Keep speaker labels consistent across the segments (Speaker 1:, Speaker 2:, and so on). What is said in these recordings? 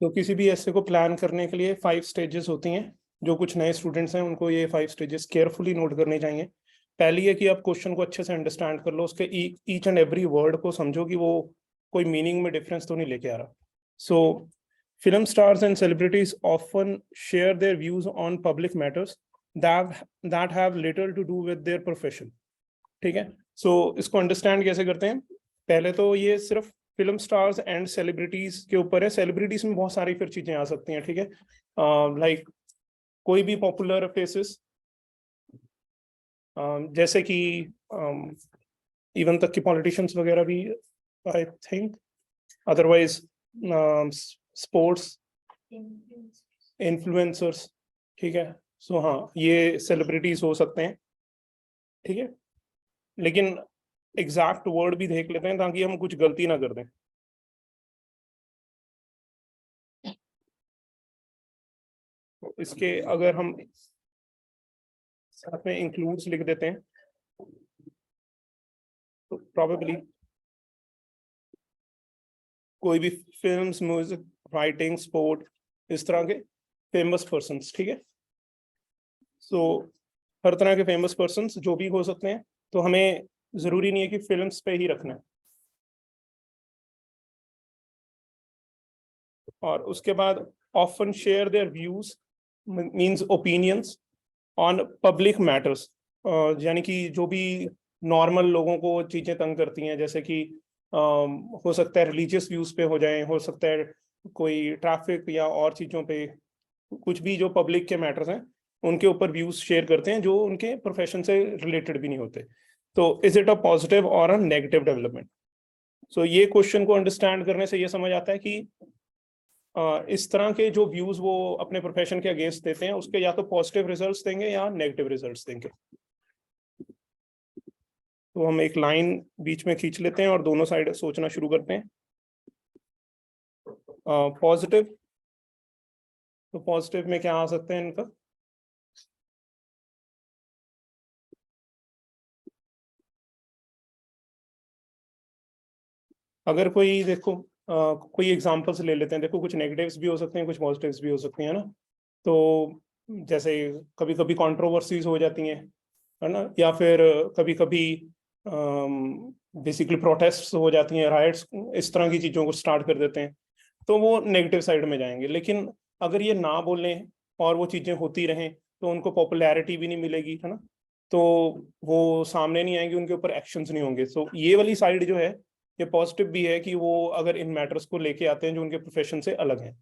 Speaker 1: तो किसी भी ऐसे को प्लान करने के लिए 5 स्टेजेस होती हैं। जो कुछ नए स्टूडेंट्स हैं उनको ये 5 स्टेजेस केयरफुली नोट करने चाहिए। पहली है कि आप क्वेश्चन को अच्छे से अंडरस्टैंड कर लो, उसके ईच एंड एवरी वर्ड को समझो कि वो कोई मीनिंग में डिफरेंस तो नहीं लेके आ रहा। So film stars and celebrities often share their views on public matters that have little to do with their profession. ठीक है, सो इसको अंडरस्टैंड कैसे करते हैं? पहले तो ये सिर्फ फिल्म स्टार्स एंड सेलिब्रिटीज के ऊपर है। सेलिब्रिटीज में बहुत सारी फिर चीजें आ सकती हैं। ठीक है, लाइक कोई भी पॉपुलर फेसेस, जैसे कि इवन तक कि पॉलिटिशियंस वगैरह भी, I think. Otherwise sports influencers. ठीक है, सो हाँ, ये सेलिब्रिटीज हो सकते हैं। ठीक है, लेकिन एग्जैक्ट वर्ड भी देख लेते हैं ताकि हम कुछ गलती ना कर दें। इसके अगर हम साथ में इंक्लूड्स लिख देते हैं तो प्रॉबेबली कोई भी फिल्म्स, म्यूजिक, राइटिंग, स्पोर्ट, इस तरह के फेमस पर्सन्स। ठीक है, सो हर तरह के फेमस पर्सन्स जो भी हो सकते हैं, तो हमें जरूरी नहीं है कि फिल्म्स पे ही रखना है। और उसके बाद often share their views means opinions on public matters, यानी कि जो भी नॉर्मल लोगों को चीजें तंग करती हैं, जैसे कि हो सकता है रिलीजियस व्यूज पे हो जाए, हो सकता है कोई ट्रैफिक या और चीजों पे, कुछ भी जो पब्लिक के मैटर्स हैं उनके ऊपर व्यूज शेयर करते हैं जो उनके प्रोफेशन से रिलेटेड भी नहीं होते। तो इज इट अ पॉजिटिव और अ नेगेटिव डेवलपमेंट? सो ये क्वेश्चन को अंडरस्टैंड करने से ये समझ आता है कि इस तरह के जो व्यूज वो अपने प्रोफेशन के अगेंस्ट देते हैं उसके या तो पॉजिटिव रिजल्ट्स देंगे या नेगेटिव रिजल्ट्स देंगे। तो हम एक लाइन बीच में खींच लेते हैं और दोनों साइड सोचना शुरू करते हैं। पॉजिटिव, तो पॉजिटिव में क्या आ सकते हैं इनका? अगर कोई देखो, कोई एग्जांपल्स ले लेते हैं। देखो, कुछ नेगेटिव्स भी हो सकते हैं, कुछ पॉजिटिव्स भी हो सकती हैं ना। तो जैसे कभी कभी कंट्रोवर्सीज हो जाती हैं, है ना, या फिर कभी कभी बेसिकली प्रोटेस्ट हो जाती हैं, राइट्स, इस तरह की चीजों को स्टार्ट कर देते हैं, तो वो नेगेटिव साइड में जाएंगे। लेकिन अगर ये ना बोलें और वो चीजें होती रहें तो उनको पॉपुलैरिटी भी नहीं मिलेगी, है ना, तो वो सामने नहीं आएंगे, उनके ऊपर एक्शंस नहीं होंगे। सो ये वाली साइड जो है ये पॉजिटिव भी है कि वो अगर इन मैटर्स को लेके आते हैं जो उनके प्रोफेशन से अलग हैं।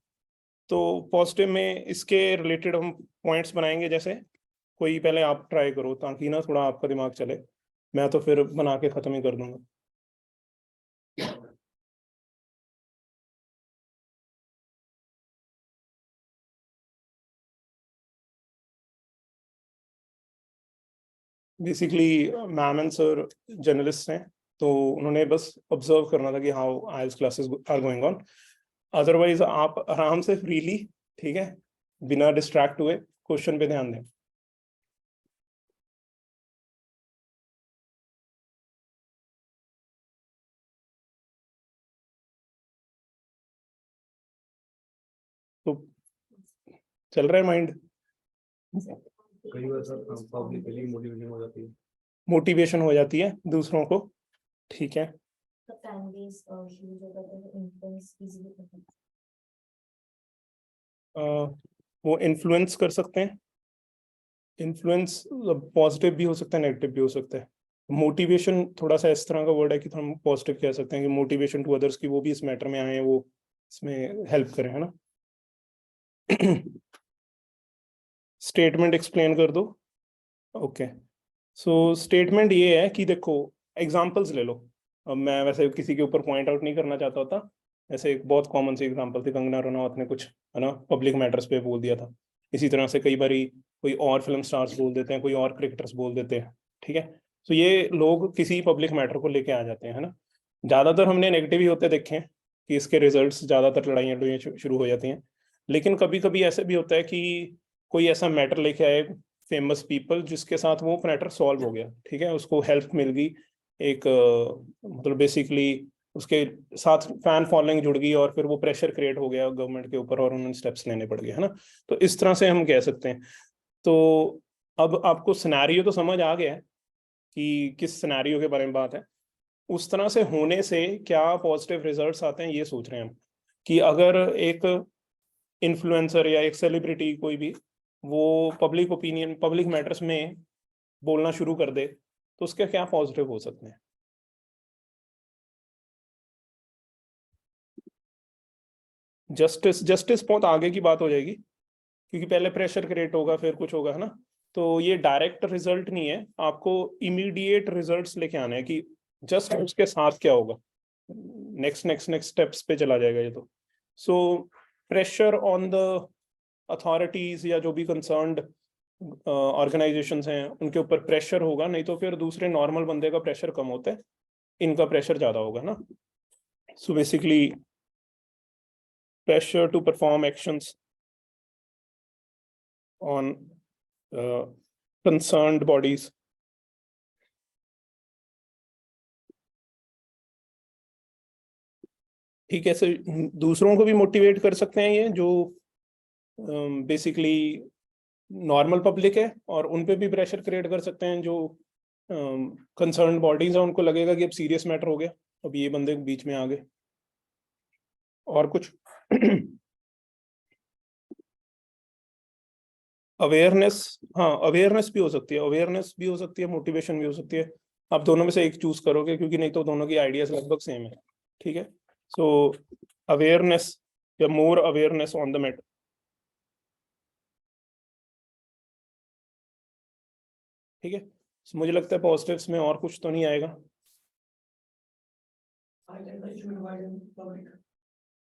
Speaker 1: तो पॉजिटिव में इसके रिलेटेड हम पॉइंट्स बनाएंगे। जैसे कोई पहले आप ट्राई करो ताकि ना थोड़ा आपका दिमाग चले, मैं तो फिर बना के खत्म ही कर दूंगा। Basically ma'am and sir journalist हैं, तो उन्होंने बस ऑब्जर्व करना था कि how IELTS classes are going on. Otherwise आप आराम से फ्रीली, ठीक है, बिना डिस्ट्रैक्ट हुए क्वेश्चन पे ध्यान दें। तो चल रहा है माइंड?
Speaker 2: कई बार सर पब्लिकली मोटिवेशन हो जाती है,
Speaker 1: मोटिवेशन हो जाती है दूसरों को। ठीक है, वो इन्फ्लुएंस कर सकते हैं। इन्फ्लुएंस पॉजिटिव भी हो सकता है, नेगेटिव भी हो सकता है। मोटिवेशन थोड़ा सा इस तरह का वर्ड है कि हम पॉजिटिव कह सकते हैं कि मोटिवेशन टू अदर्स की वो भी इस मैटर में आए हैं, वो इसमें हेल्प करें, है ना। स्टेटमेंट एक्सप्लेन कर दो। ओके, सो स्टेटमेंट ये है कि देखो, एग्जांपल्स ले लो। अब मैं वैसे किसी के ऊपर पॉइंट आउट नहीं करना चाहता था, ऐसे एक बहुत कॉमन सी एग्जांपल थी, कंगना रनौत ने कुछ, है ना, पब्लिक मैटर्स पे बोल दिया था। इसी तरह से कई बारी कोई और फिल्म स्टार्स बोल देते हैं, कोई और क्रिकेटर्स बोल देते हैं। ठीक है, तो ये लोग किसी पब्लिक मैटर को लेके आ जाते हैं, है ना। ज्यादातर हमने नेगेटिव ही होते देखे हैं कि इसके रिजल्ट्स ज्यादातर लड़ाइयाँ लड़ाइयाँ शुरू हो जाती हैं। लेकिन कभी कभी ऐसे भी होता है कि कोई ऐसा मैटर लेके आए फेमस पीपल जिसके साथ वो मैटर सॉल्व हो गया। ठीक है, उसको हेल्प मिल गई, एक मतलब बेसिकली उसके साथ फैन फॉलोइंग जुड़ गई और फिर वो प्रेशर क्रिएट हो गया गवर्नमेंट के ऊपर और उन्होंने स्टेप्स लेने पड़ गए, है ना। तो इस तरह से हम कह सकते हैं। तो अब आपको सिनेरियो तो समझ आ गया है कि किस सिनेरियो के बारे में बात है। उस तरह से होने से क्या पॉजिटिव रिजल्ट्स आते हैं ये सोच रहे हैं हम, कि अगर एक इन्फ्लुएंसर या एक सेलिब्रिटी कोई भी वो पब्लिक ओपिनियन पब्लिक मैटर्स में बोलना शुरू कर दे तो उसके क्या पॉजिटिव हो सकते हैं। जस्टिस जस्टिस बहुत आगे की बात हो जाएगी, क्योंकि पहले प्रेशर क्रिएट होगा फिर कुछ होगा, है ना। तो ये डायरेक्ट रिजल्ट नहीं है, आपको इमीडिएट रिजल्ट्स लेके आने हैं कि जस्ट उसके साथ क्या होगा, नेक्स्ट नेक्स्ट नेक्स्ट स्टेप्स पे चला जाएगा ये तो। So pressure on the authorities या जो भी कंसर्न्ड ऑर्गेनाइजेशंस हैं उनके ऊपर प्रेशर होगा, नहीं तो फिर दूसरे नॉर्मल बंदे का प्रेशर कम होता है, इनका प्रेशर ज्यादा होगा ना। So basically pressure to perform actions on concerned bodies. ठीक है, सर दूसरों को भी मोटिवेट कर सकते हैं ये जो बेसिकली नॉर्मल पब्लिक है, और उन पे भी प्रेशर क्रिएट कर सकते हैं जो कंसर्न बॉडीज हैं, उनको लगेगा कि अब सीरियस मैटर हो गया, अब ये बंदे बीच में आ गए। और कुछ अवेयरनेस, हाँ अवेयरनेस भी हो सकती है, अवेयरनेस भी हो सकती है, मोटिवेशन भी हो सकती है। आप दोनों में से एक चूज करोगे, क्योंकि नहीं तो दोनों की आइडियाज लगभग सेम है। ठीक है, सो अवेयरनेस या more awareness on the matter. ठीक है, so मुझे लगता है पॉजिटिव्स में और कुछ तो नहीं आएगा।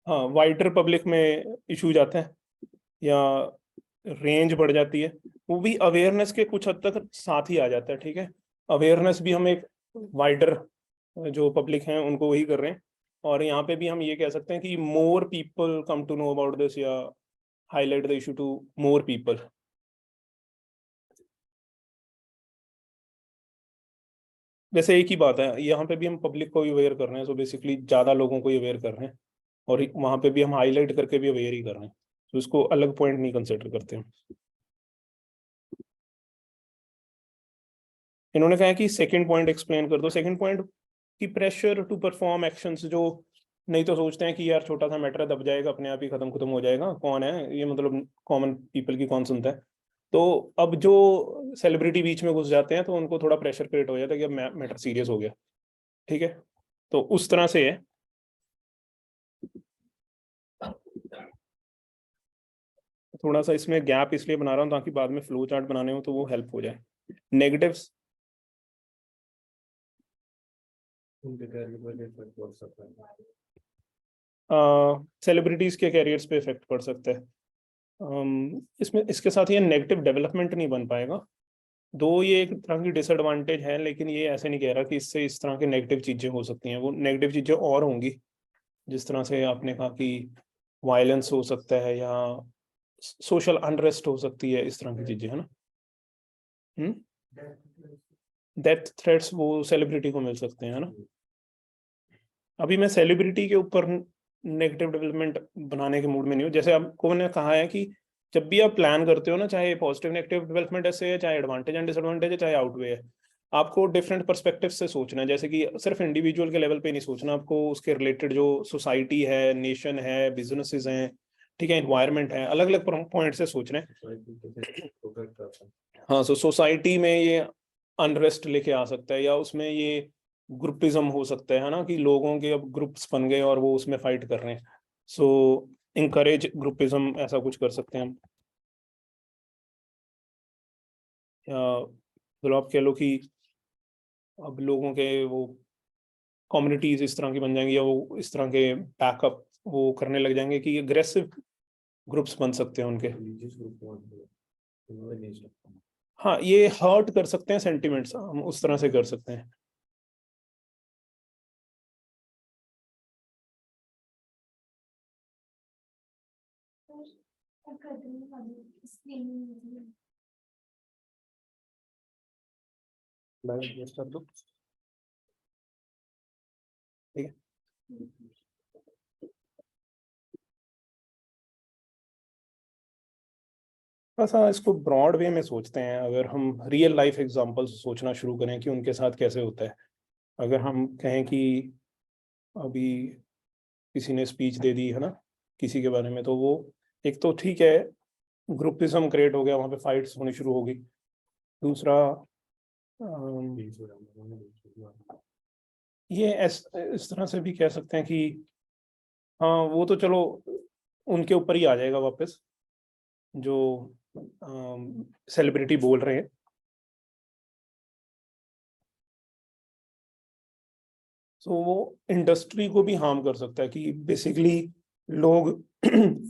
Speaker 1: हाँ, वाइडर पब्लिक में इशू जाते हैं या रेंज बढ़ जाती है, वो भी अवेयरनेस के कुछ हद तक साथ ही आ जाता है। ठीक है, अवेयरनेस भी हम एक वाइडर जो पब्लिक हैं उनको वही कर रहे हैं, और यहाँ पे भी हम ये कह सकते हैं कि more people come to know about this या highlight the issue to more people. वैसे एक ही बात है, यहाँ पे भी हम पब्लिक को अवेयर कर रहे हैं, सो बेसिकली ज्यादा लोगों को अवेयर कर रहे हैं, और वहां पे भी हम हाईलाइट करके भी अवेयर ही कर रहे हैं, तो इसको अलग पॉइंट नहीं कंसिडर करते हम। इन्होंने कहा है कि सेकंड पॉइंट एक्सप्लेन कर दो। सेकंड पॉइंट कि प्रेशर टू परफॉर्म एक्शंस, जो नहीं तो सोचते हैं कि यार छोटा सा मैटर दब जाएगा अपने आप ही खत्म खत्म हो जाएगा, कौन है ये, मतलब कॉमन पीपल की कौन सुनता है। तो अब जो सेलिब्रिटी बीच में घुस जाते हैं तो उनको थोड़ा प्रेशर क्रिएट हो जाता है कि अब मैटर सीरियस हो गया। ठीक है, तो उस तरह से है। थोड़ा सा इसमें गैप इसलिए बना रहा हूँ ताकि बाद में फ्लो चार्ट बनाने हो तो वो हेल्प हो जाए। नेगेटिव्स,
Speaker 2: उनके कैरियर पर इफेक्ट पड़ सकता है।
Speaker 1: सेलिब्रिटीज के कैरियर्स पे इफेक्ट पड़ सकता है। इसमें इसके साथ ये नेगेटिव डेवलपमेंट नहीं बन पाएगा, दो ये एक तरह की डिसएडवांटेज है, लेकिन ये ऐसे नहीं कह रहा कि इससे इस तरह की नेगेटिव चीजें हो सकती हैं, वो नेगेटिव चीजें और होंगी। जिस तरह से आपने कहा कि वायलेंस हो सकता है या सोशल अनरेस्ट हो सकती है, इस तरह की चीजें, है ना। डेथ थ्रेट्स वो सेलिब्रिटी को मिल सकते हैं, है ना। अभी मैं सेलिब्रिटी के ऊपर नेगेटिव डेवलपमेंट बनाने के मूड में नहीं हूँ। जैसे आपको मैंने कहा है कि जब भी आप प्लान करते हो ना, चाहे पॉजिटिव नेगेटिव डेवलपमेंट ऐसे है, चाहे एडवांटेज एंड डिसएडवांटेज है, चाहे आउटवे है, आपको डिफरेंट पर्सपेक्टिव से सोचना है। जैसे कि सिर्फ इंडिविजुअल के लेवल पे नहीं सोचना, आपको उसके रिलेटेड जो सोसाइटी है, नेशन है, बिजनेसेस हैं, ठीक है, एनवायरनमेंट है, अलग अलग पॉइंट से सोचना है। हाँ, सो सोसाइटी में ये अनरेस्ट लेके आ सकता है, या उसमें ये ग्रुपिज्म हो सकता है ना, कि लोगों के अब ग्रुप्स बन गए और वो उसमें फाइट कर रहे हैं। सो इनकरेज ग्रुपिज्म, ऐसा कुछ कर सकते हैं हम। या मतलब आप कह लो कि अब लोगों के वो कम्युनिटीज इस तरह की बन जाएंगी, या वो इस तरह के बैकअप वो करने लग जाएंगे कि अग्रेसिव ग्रुप्स बन सकते हैं उनके। हाँ, ये हर्ट कर सकते हैं सेंटिमेंट्स, हम उस तरह से कर सकते हैं। कर दो, ठीक है। ऐसा इसको ब्रॉड वे में सोचते हैं, अगर हम रियल लाइफ एग्जांपल्स सोचना शुरू करें कि उनके साथ कैसे होता है। अगर हम कहें कि अभी किसी ने स्पीच दे दी है ना किसी के बारे में, तो वो एक तो ठीक है, ग्रुपिज्म क्रिएट हो गया, वहां पे फाइट्स होनी शुरू हो गई। दूसरा ये इस तरह से भी कह सकते हैं कि हाँ वो तो चलो उनके ऊपर ही आ जाएगा वापस, जो सेलिब्रिटी बोल रहे हैं। तो वो इंडस्ट्री को भी हार्म कर सकता है कि बेसिकली लोग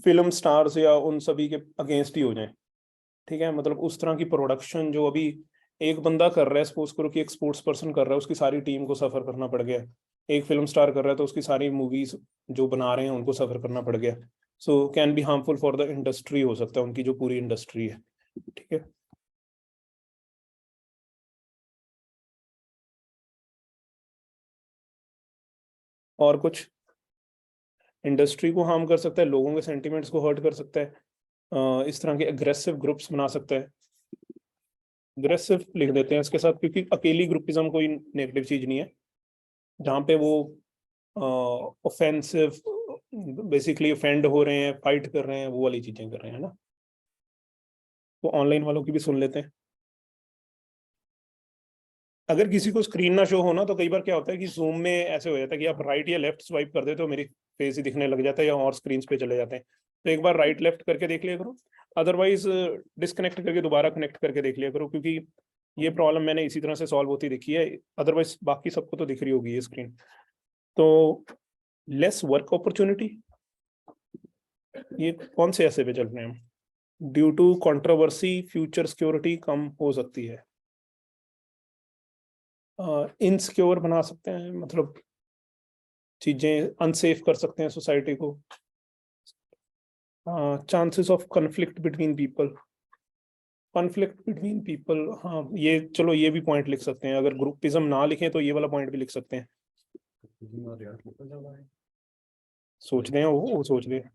Speaker 1: फिल्म स्टार्स या उन सभी के अगेंस्ट ही हो जाएं। ठीक है, मतलब उस तरह की प्रोडक्शन जो अभी एक बंदा कर रहा है, सपोज करो कि एक स्पोर्ट्स पर्सन कर रहा है, उसकी सारी टीम को सफर करना पड़ गया। एक फिल्म स्टार कर रहा है तो उसकी सारी मूवीज जो बना रहे हैं उनको सफर करना पड़ गया। So can be harmful for the industry, हो सकता है उनकी जो पूरी इंडस्ट्री है। ठीक है, और कुछ इंडस्ट्री को हार्म कर सकता है, लोगों के सेंटिमेंट्स को हर्ट कर सकता है, इस तरह के अग्रेसिव ग्रुप्स बना सकता है। अग्रेसिव लिख देते हैं इसके साथ, क्योंकि अकेली ग्रुपिज्म कोई नेगेटिव चीज नहीं है। जहाँ पे वो ऑफेंसिव बेसिकली ऑफेंड हो रहे हैं, फाइट कर रहे हैं, वो वाली चीजें कर रहे हैं ना। तो ऑनलाइन वालों की भी सुन लेते हैं। अगर किसी को स्क्रीन ना शो होना, तो कई बार क्या होता है कि जूम में ऐसे हो जाता है कि आप राइट या लेफ्ट स्वाइप कर देते हो, मेरी फेस ही दिखने लग जाता है या और स्क्रीन पे चले जाते हैं। तो एक बार राइट लेफ्ट करके देख लिया करो, अदरवाइज डिस्कनेक्ट करके दोबारा कनेक्ट करके देख लिया करो, क्योंकि ये प्रॉब्लम मैंने इसी तरह से सॉल्व होती देखी है। अदरवाइज बाकी सबको तो दिख रही होगी ये स्क्रीन। तो लेस वर्क अपॉर्चुनिटी, ये कौन से ऐसे पे चल रहे हैं? Due to controversy future security कम हो सकती है। इनसिक्योर बना सकते हैं, मतलब चीजें अनसेफ कर सकते हैं सोसाइटी को। Chances of conflict between people, conflict between people, हाँ ये चलो ये भी पॉइंट लिख सकते हैं। अगर ग्रुपिज्म ना लिखें तो ये वाला पॉइंट भी लिख सकते हैं। सोच रहे हैं वो सोच रहे हैं।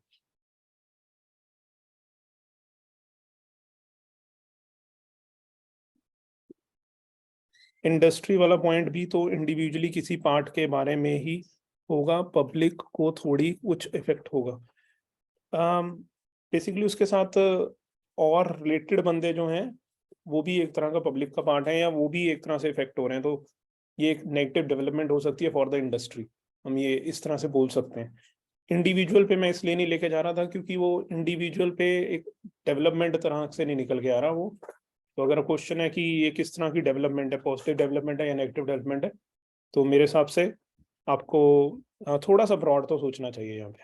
Speaker 1: इंडस्ट्री वाला पॉइंट भी तो इंडिविजुअली किसी पार्ट के बारे में ही होगा, पब्लिक को थोड़ी कुछ इफेक्ट होगा। बेसिकली उसके साथ और रिलेटेड बंदे जो हैं वो भी एक तरह का पब्लिक का पार्ट है, या वो भी एक तरह से इफेक्ट हो रहे हैं, तो ये एक नेगेटिव डेवलपमेंट हो सकती है फॉर द इंडस्ट्री। हम ये इस तरह से बोल सकते हैं। इंडिविजुअल पे मैं इसलिए नहीं लेके जा रहा था क्योंकि वो इंडिविजुअल पे एक डेवलपमेंट तरह से नहीं निकल के आ रहा वो। तो अगर क्वेश्चन है कि ये किस तरह की डेवलपमेंट है, पॉजिटिव डेवलपमेंट है या नेगेटिव डेवलपमेंट है, तो मेरे हिसाब से आपको थोड़ा सा ब्रॉड तो सोचना चाहिए यहाँ पे।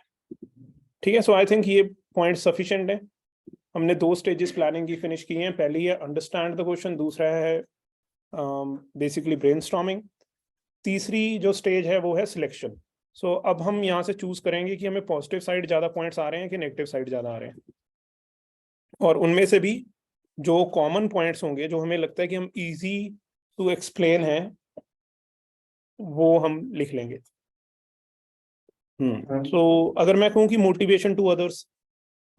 Speaker 1: ठीक है, सो आई थिंक ये पॉइंट सफिशिएंट है। हमने 2 स्टेजेस प्लानिंग की फिनिश की हैं। पहली है अंडरस्टैंड द क्वेश्चन, दूसरा है बेसिकली ब्रेनस्टॉर्मिंग, तीसरी जो स्टेज है वो है सिलेक्शन। सो अब हम यहाँ से चूज करेंगे कि हमें पॉजिटिव साइड ज्यादा पॉइंट्स आ रहे हैं कि नेगेटिव साइड ज्यादा आ रहे हैं, और उनमें से भी जो कॉमन पॉइंट्स होंगे जो हमें लगता है कि हम इजी टू एक्सप्लेन है, वो हम लिख लेंगे। तो अगर मैं कहूँ कि मोटिवेशन टू अदर्स,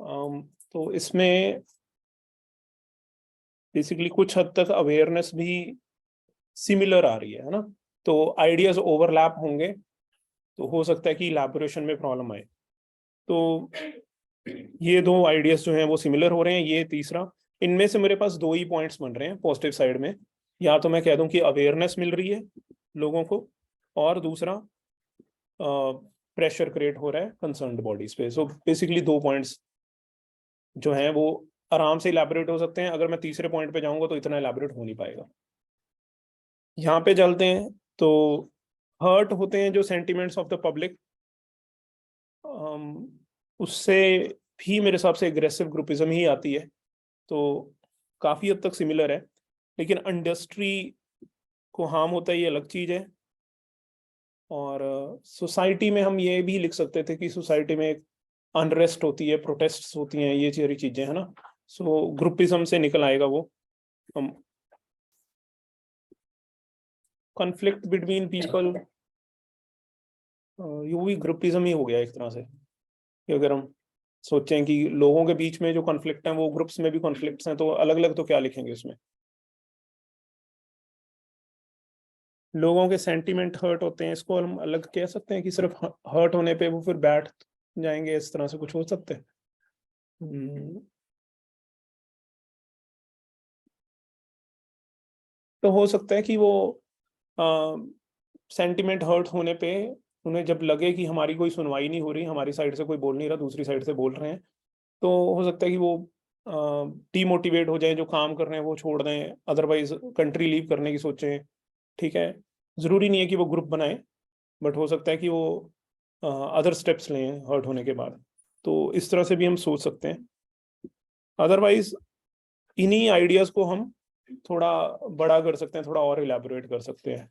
Speaker 1: तो इसमें बेसिकली कुछ हद तक अवेयरनेस भी सिमिलर आ रही है ना। तो आइडियाज ओवरलैप होंगे, तो हो सकता है कि इलैबोरेशन में प्रॉब्लम आए। तो ये 2 आइडियाज जो हैं वो सिमिलर हो रहे हैं। ये तीसरा, इनमें से मेरे पास 2 ही पॉइंट्स बन रहे हैं पॉजिटिव साइड में। या तो मैं कह दूं कि अवेयरनेस मिल रही है लोगों को, और दूसरा प्रेशर क्रिएट हो रहा है कंसर्न्ड बॉडीज पे। सो बेसिकली 2 पॉइंट्स जो हैं वो आराम से इलैबोरेट हो सकते हैं। अगर मैं तीसरे पॉइंट पे जाऊंगा तो इतना इलैबोरेट हो नहीं पाएगा। यहाँ पे चलते हैं। तो हर्ट होते हैं जो सेंटिमेंट्स ऑफ द पब्लिक, उससे भी मेरे हिसाब से एग्रेसिव ग्रुपिज्म ही आती है। तो काफी हद तक सिमिलर है, लेकिन इंडस्ट्री को हार्म होता है ये अलग चीज है। और सोसाइटी में हम ये भी लिख सकते थे कि सोसाइटी में अनरेस्ट होती है, प्रोटेस्ट्स होती हैं, ये सारी चीजें है ना। सो ग्रुपिज्म से निकल आएगा वो। हम कॉन्फ्लिक्ट बिटवीन पीपल, ये भी ग्रुपिज्म ही हो गया एक तरह से, कि अगर हम सोचें कि लोगों के बीच में जो कॉन्फ्लिक्ट हैं वो ग्रुप्स में भी कॉन्फ्लिक्ट्स हैं, तो अलग अलग तो क्या लिखेंगे उसमें। लोगों के सेंटीमेंट हर्ट होते हैं, इसको हम अलग कह सकते हैं कि सिर्फ हर्ट होने पे वो फिर बैठ जाएंगे, इस तरह से कुछ हो सकते हैं। तो हो सकता है कि वो सेंटीमेंट हर्ट होने पे उन्हें जब लगे कि हमारी कोई सुनवाई नहीं हो रही, हमारी साइड से कोई बोल नहीं रहा, दूसरी साइड से बोल रहे हैं, तो हो सकता है कि वो डीमोटिवेट हो जाए, जो काम कर रहे हैं वो छोड़ दें, अदरवाइज कंट्री लीव करने की सोचें। ठीक है, जरूरी नहीं है कि वो ग्रुप बनाए, बट हो सकता है कि वो अदर स्टेप्स लें हर्ट होने के बाद। तो इस तरह से भी हम सोच सकते हैं। अदरवाइज इन्हीं आइडियाज को हम थोड़ा बड़ा कर सकते हैं, थोड़ा और इलेबोरेट कर सकते हैं।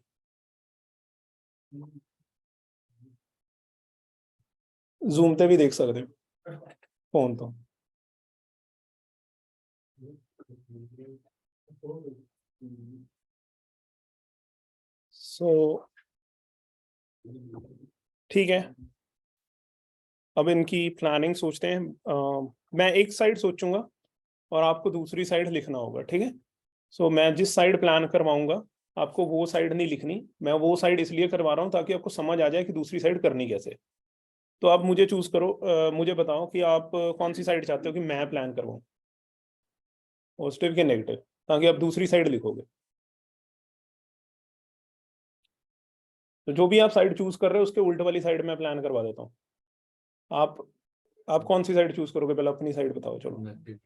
Speaker 1: जूम पे भी देख सकते हो फोन तो। सो ठीक है, अब इनकी प्लानिंग सोचते हैं। मैं एक साइड सोचूंगा और आपको दूसरी साइड लिखना होगा, ठीक है। सो मैं जिस साइड प्लान करवाऊंगा आपको वो साइड नहीं लिखनी, मैं वो साइड इसलिए करवा रहा हूँ ताकि आपको समझ आ जाए कि दूसरी साइड करनी कैसे। तो आप मुझे चूज करो, मुझे बताओ कि आप कौन सी साइड चाहते हो कि मैं प्लान करवाऊँ, पॉजिटिव कि नेगेटिव, ताकि आप दूसरी साइड लिखोगे। तो जो भी आप साइड चूज कर रहे हो उसके उल्ट वाली साइड में प्लान करवा देता हूँ। आप आप कौन सी साइड चूज करोगे, पहले अपनी साइड बताओ। चलो,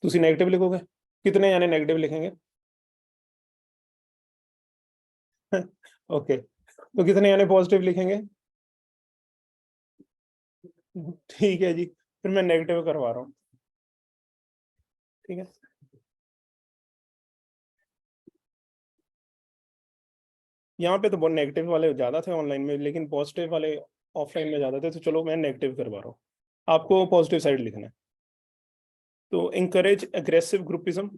Speaker 1: तुसी नेगेटिव लिखोगे, कितने यानी नेगेटिव लिखेंगे? ओके, तो कितने यानी पॉजिटिव लिखेंगे? ठीक है जी, फिर मैं नेगेटिव करवा रहा हूँ। ठीक है, यहाँ पे तो बहुत नेगेटिव वाले ज्यादा थे ऑनलाइन में, लेकिन पॉजिटिव वाले ऑफलाइन में ज्यादा थे, तो चलो मैं नेगेटिव करवा रहा हूँ। आपको पॉजिटिव साइड लिखना है। तो इंकरेज एग्रेसिव ग्रुपिज्म,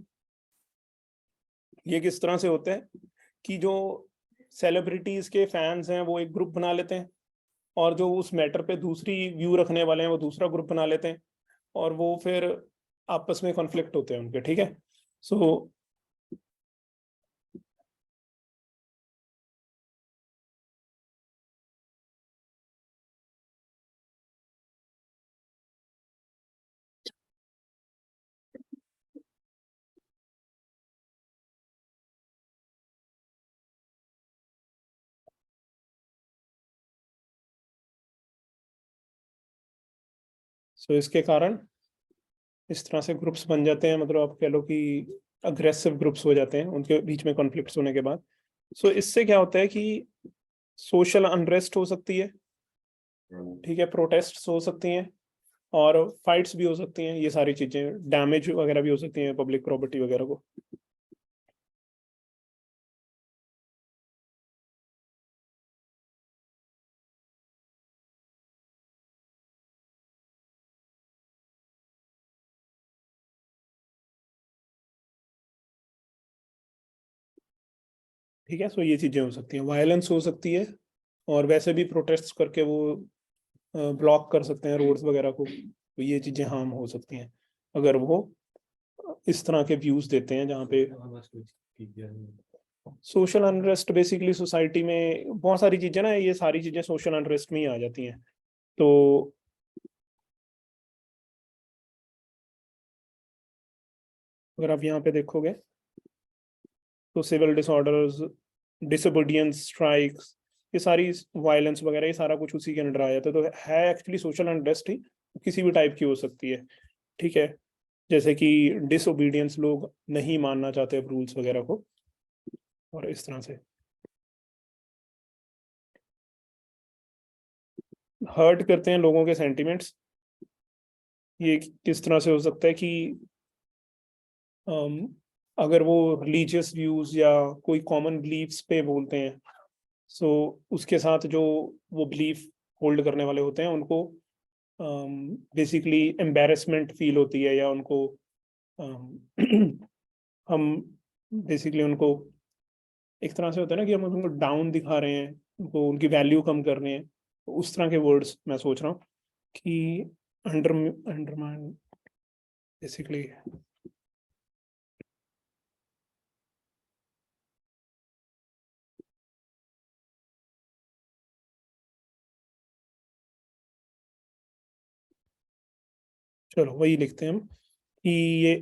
Speaker 1: ये किस तरह से होता है कि जो सेलिब्रिटीज के फैंस हैं वो एक ग्रुप बना लेते हैं, और जो उस मैटर पे दूसरी व्यू रखने वाले हैं वो दूसरा ग्रुप बना लेते हैं, और वो फिर आपस में कॉन्फ्लिक्ट होते हैं उनके। ठीक है, सो इसके कारण इस तरह से ग्रुप्स बन जाते हैं, मतलब आप कह लो कि अग्रेसिव ग्रुप्स हो जाते हैं उनके बीच में कॉन्फ्लिक्ट्स होने के बाद। इससे क्या होता है कि सोशल अनरेस्ट हो सकती है, ठीक है, प्रोटेस्ट हो सकती हैं, और फाइट्स भी हो सकती हैं, ये सारी चीजें, डैमेज वगैरह भी हो सकती हैं पब्लिक प्रॉपर्टी वगैरह को। ठीक है, ये चीजें हो सकती हैं, वायलेंस हो सकती है, और वैसे भी प्रोटेस्ट करके वो ब्लॉक कर सकते हैं रोड्स वगैरह को, तो ये चीजें हार्म हो सकती हैं अगर वो इस तरह के व्यूज देते हैं जहाँ पे सोशल अनरेस्ट। बेसिकली सोसाइटी में बहुत सारी चीजें ना, ये सारी चीजें सोशल अनरेस्ट में ही आ जाती हैं। तो अगर आप यहाँ पे देखोगे तो सिविल डिसऑर्डर्स, डिसोबीडियंस, स्ट्राइक्स, ये सारी वायलेंस वगैरह, ये सारा कुछ उसी के अंडर आ जाता है। तो है एक्चुअली सोशल अनरेस्ट ही, किसी भी टाइप की हो सकती है। ठीक है, जैसे कि डिसोबीडियंस, लोग नहीं मानना चाहते रूल्स वगैरह को, और इस तरह से हर्ट करते हैं लोगों के सेंटिमेंट्स। ये किस तरह से हो सकता है कि अगर वो रिलीजियस व्यूज या कोई कॉमन बिलीफ्स पे बोलते हैं, सो उसके साथ जो वो बिलीफ होल्ड करने वाले होते हैं उनको बेसिकली एम्बेरसमेंट फील होती है, या उनको हम बेसिकली उनको एक तरह से होता है ना कि हम उनको डाउन दिखा रहे हैं, उनको उनकी वैल्यू कम कर रहे हैं। उस तरह के वर्ड्स मैं सोच रहा हूँ कि अंडरमाइन बेसिकली। चलो वही लिखते हैं हम कि ये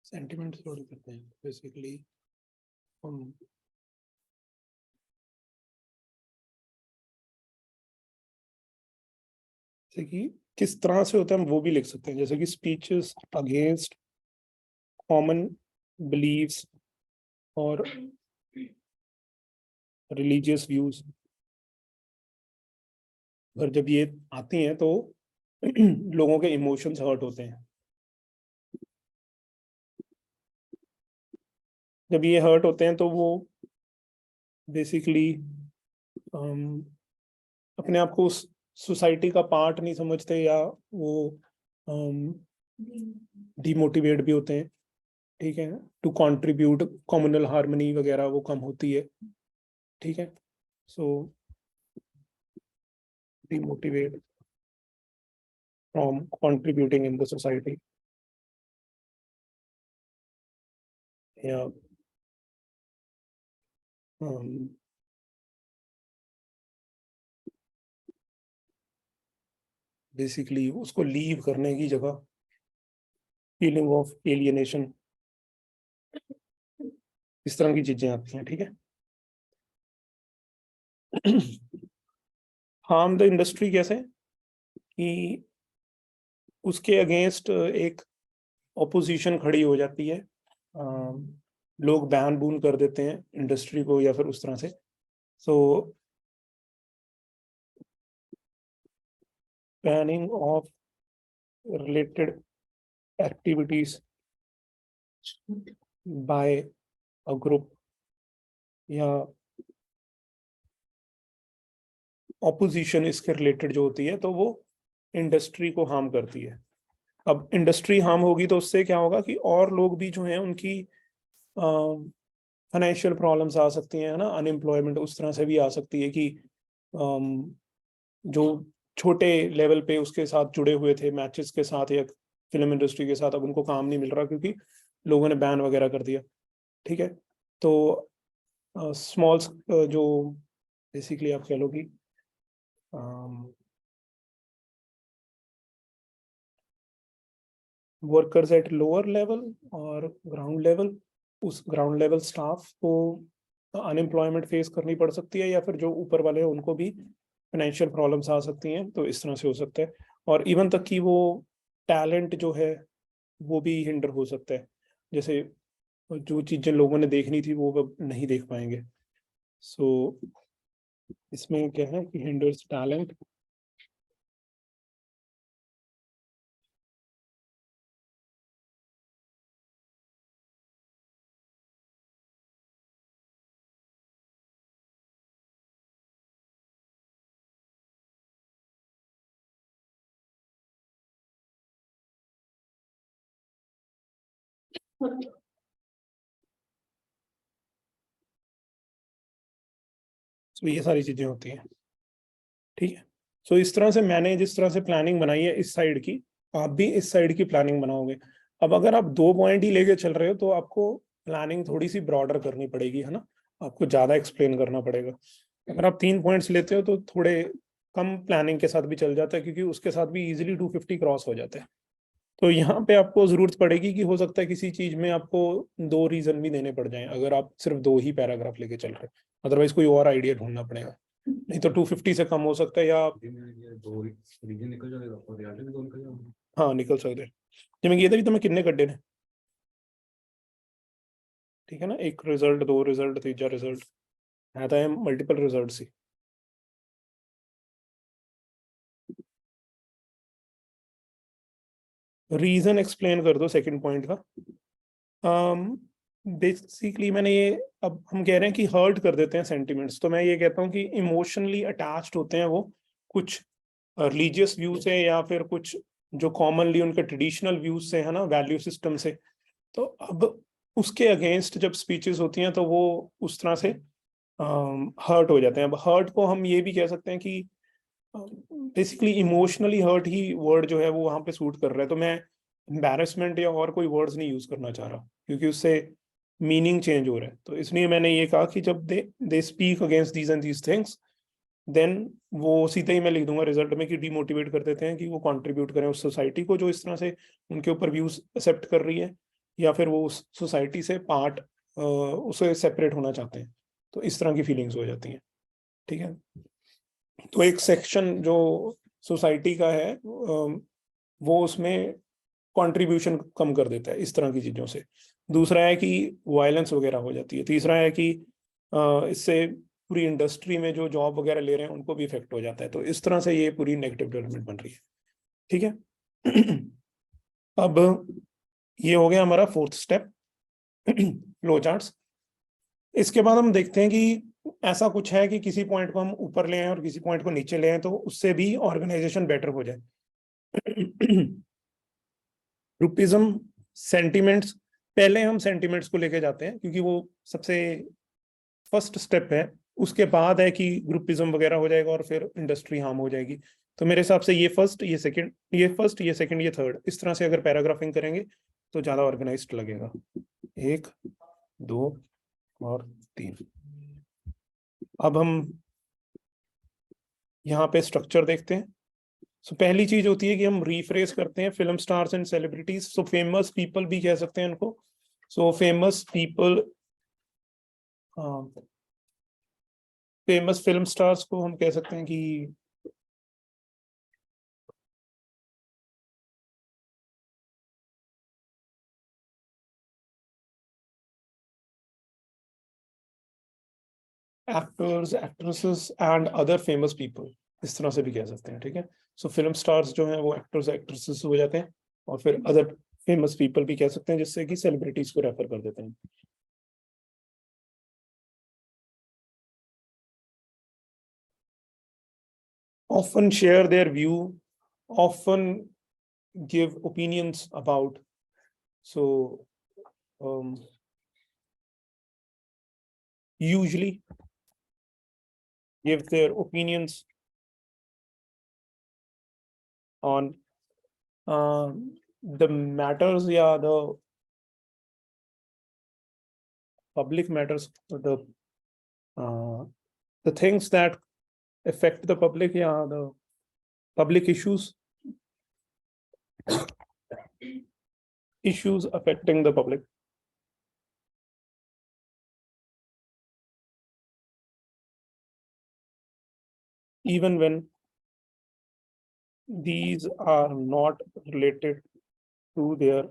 Speaker 1: सेंटिमेंट थोड़ी करते हैं बेसिकली हम। जैसे कि किस तरह से होता है हम वो भी लिख सकते हैं, जैसे कि स्पीचेस अगेंस्ट कॉमन बिलीव्स और रिलीजियस व्यूज। और जब ये आती हैं तो लोगों के इमोशंस हर्ट होते हैं। जब ये हर्ट होते हैं तो वो बेसिकली अपने आप को उस सोसाइटी का पार्ट नहीं समझते, या वो डिमोटिवेट भी होते हैं। ठीक है, टू कंट्रीब्यूट कम्युनल हार्मनी वगैरह वो कम होती है। ठीक है, so demotivate from contributing in the society, या बेसिकली उसको लीव करने की जगह फीलिंग ऑफ एलियनेशन, इस तरह की चीजें आती हैं। ठीक है, हार्म द इंडस्ट्री कैसे कि उसके अगेंस्ट एक ऑपोजिशन खड़ी हो जाती है। लोग बैन बून कर देते हैं इंडस्ट्री को, या फिर उस तरह से। So banning of related activities by a group, या ऑपोजिशन इसके रिलेटेड जो होती है तो वो इंडस्ट्री को हार्म करती है। अब इंडस्ट्री हार्म होगी तो उससे क्या होगा कि और लोग भी जो हैं उनकी फाइनेंशियल प्रॉब्लम्स आ सकती हैं, है ना, अनएम्प्लॉयमेंट उस तरह से भी आ सकती है कि जो छोटे लेवल पे उसके साथ जुड़े हुए थे मैचेस के साथ या फिल्म इंडस्ट्री के साथ, अब उनको काम नहीं मिल रहा क्योंकि लोगों ने बैन वगैरह कर दिया। ठीक है, तो स्मॉल जो बेसिकली आप कह लो कि वर्कर्स एट लोअर लेवल और ग्राउंड लेवल, उस ग्राउंड लेवल स्टाफ को अनएम्प्लॉयमेंट फेस करनी पड़ सकती है, या फिर जो ऊपर वाले हैं उनको भी फाइनेंशियल प्रॉब्लम्स आ सकती हैं। तो इस तरह से हो सकता है, और इवन तक कि वो टैलेंट जो है वो भी हिंडर हो सकता है। जैसे जो चीजें लोगों ने देखनी थी वो अब नहीं देख पाएंगे। सो इसमें क्या है कि हिंडर्स टैलेंट। तो ये सारी चीजें होती हैं। ठीक है, सो इस तरह से मैंने जिस तरह से प्लानिंग बनाई है इस साइड की, आप भी इस साइड की प्लानिंग बनाओगे। अब अगर आप 2 पॉइंट ही लेके चल रहे हो तो आपको प्लानिंग थोड़ी सी ब्रॉडर करनी पड़ेगी, है ना, आपको ज्यादा एक्सप्लेन करना पड़ेगा। अगर आप 3 पॉइंट्स लेते हो तो थोड़े कम प्लानिंग के साथ भी चल जाता है, क्योंकि उसके साथ भी इजीली 250 क्रॉस हो जाते हैं। तो यहाँ पे आपको जरूरत पड़ेगी कि हो सकता है किसी चीज में आपको 2 रीजन भी देने पड़ जाएं, अगर आप सिर्फ 2 ही पैराग्राफ लेके चल रहे हैं। अदरवाइज कोई और आइडिया ढूंढना पड़ेगा, नहीं तो 250 से कम हो सकता है, या
Speaker 2: दो रीजन निकल जाएगा और यहाँ से भी दो निकल जाएगा।
Speaker 1: हाँ निकल सकते हैं। जिमें ये था भी तुम्हें कितने कड्डे ने, ठीक है ना, एक रिजल्ट, 2 रिजल्ट, तीजा रिजल्ट है तो मल्टीपल रिजल्ट सी। रीजन एक्सप्लेन कर दो सेकंड पॉइंट का। बेसिकली मैंने ये, अब हम कह रहे हैं कि हर्ट कर देते हैं सेंटिमेंट्स, तो मैं ये कहता हूँ कि इमोशनली अटैच्ड होते हैं वो कुछ रिलीजियस व्यू से, या फिर कुछ जो कॉमनली उनके ट्रेडिशनल व्यूज से है ना, वैल्यू सिस्टम से। तो अब उसके अगेंस्ट जब स्पीचेस होती हैं तो वो उस तरह से हर्ट हो जाते हैं। अब हर्ट को हम ये भी कह सकते हैं कि बेसिकली इमोशनली हर्ट ही वर्ड जो है वो वहां पे सूट कर रहा है। तो मैं एम्बैरेसमेंट या और कोई वर्ड्स नहीं यूज करना चाह रहा, क्योंकि उससे मीनिंग चेंज हो रहा है। तो इसलिए मैंने ये कहा कि जब they speak against these and these things, then वो सीधे ही मैं लिख दूंगा रिजल्ट में कि डिमोटिवेट कर देते हैं कि वो कंट्रीब्यूट करें उस सोसाइटी को जो इस तरह से उनके ऊपर व्यूज एक्सेप्ट कर रही है, या फिर वो उस सोसाइटी से पार्ट उसे सेपरेट होना चाहते हैं। तो इस तरह की फीलिंग्स हो जाती हैं। ठीक है, तो एक सेक्शन जो सोसाइटी का है वो उसमें कंट्रीब्यूशन कम कर देता है इस तरह की चीजों से। दूसरा है कि वायलेंस वगैरह हो जाती है। तीसरा है कि इससे पूरी इंडस्ट्री में जो जॉब वगैरह ले रहे हैं उनको भी इफेक्ट हो जाता है। तो इस तरह से ये पूरी नेगेटिव डेवलपमेंट बन रही है। ठीक है। अब ये हो गया हमारा फोर्थ स्टेप, फ्लो चार्ट्स। इसके बाद हम देखते हैं कि ऐसा कुछ है कि किसी पॉइंट को हम ऊपर ले आए और किसी पॉइंट को नीचे ले आए, तो उससे भी ऑर्गेनाइजेशन बेटर हो जाए। ग्रुपिज्म, सेंटिमेंट्स, पहले हम सेंटिमेंट्स को लेके जाते हैं क्योंकि वो सबसे फर्स्ट स्टेप है। उसके बाद है कि ग्रुपिज्म वगैरह हो जाएगा और फिर इंडस्ट्री हार्म हो जाएगी। तो मेरे हिसाब से ये फर्स्ट, ये सेकंड, ये फर्स्ट, ये सेकंड, ये थर्ड, इस तरह से अगर पैराग्राफिंग करेंगे तो ज्यादा ऑर्गेनाइज्ड लगेगा। 1, 2 और 3। अब हम यहाँ पे स्ट्रक्चर देखते हैं। सो पहली चीज होती है कि हम रीफ्रेज करते हैं film stars and celebrities. So famous people भी कह सकते हैं उनको। So famous people, famous film stars को हम कह सकते हैं कि actors, actresses and other famous people, इस तरह से भी कह सकते हैं। ठीक है, सो फिल्म स्टार्स जो हैं वो एक्टर्स, एक्ट्रेसेस हो जाते हैं, और फिर अदर फेमस पीपल भी कह सकते हैं, जिससे कि सेलिब्रिटीज को रेफर कर देते हैं। Often share their view, often give opinions about. So usually give their opinions on the matters, yeah, the public matters, the things that affect the public, yeah, the public issues affecting the public. Even when these are not related to their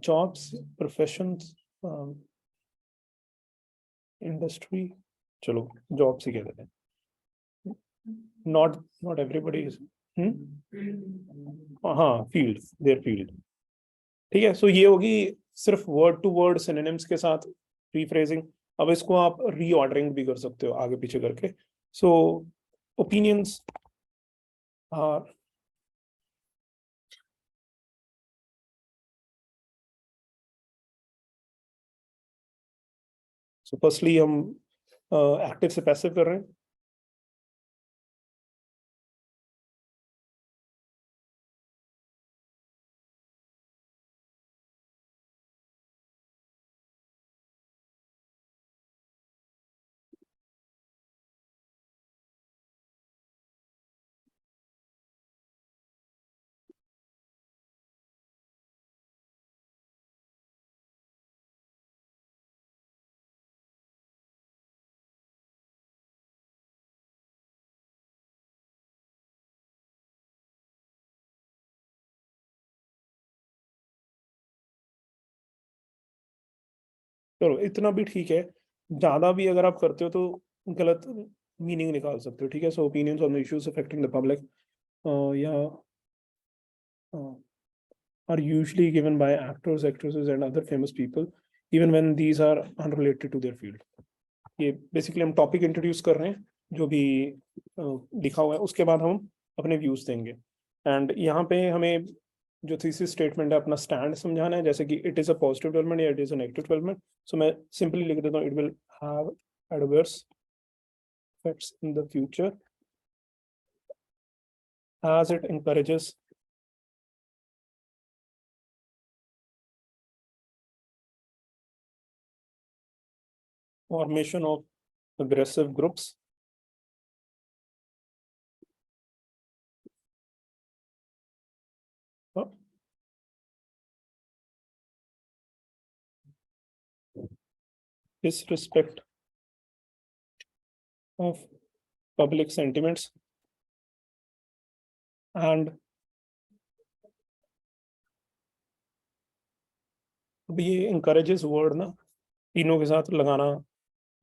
Speaker 1: jobs, professions, industry, चलो jobs ही कह देते हैं। not everybody is, हाँ, field, their field. ठीक है, सो ये होगी सिर्फ वर्ड टू वर्ड सिनोनिम्स के साथ रीफ्रेजिंग। अब इसको आप रीऑर्डरिंग भी कर सकते हो आगे पीछे करके। सो ओपिनियंस आर सो फर्स्टली हम एक्टिव से पैसिव कर रहे हैं। चलो इतना भी ठीक है, ज्यादा भी अगर आप करते हो तो गलत मीनिंग निकाल सकते हो। ठीक है, so opinions on the issues affecting the public, या are usually given by actors, actresses and other famous people, even when these are unrelated to their field. ये बेसिकली हम टॉपिक इंट्रोड्यूस कर रहे हैं जो भी लिखा हुआ है, उसके बाद हम अपने व्यूज देंगे। एंड यहाँ पे हमें जो थीसिस स्टेटमेंट है अपना स्टैंड समझाना है, जैसे कि it is a positive development या it is a negative development. So मैं सिंपली लिख देता हूँ, it will have adverse effects in the future as it encourages formation of aggressive groups disrespect of public sentiments and अभी ये encourages word ना तीनों के साथ लगाना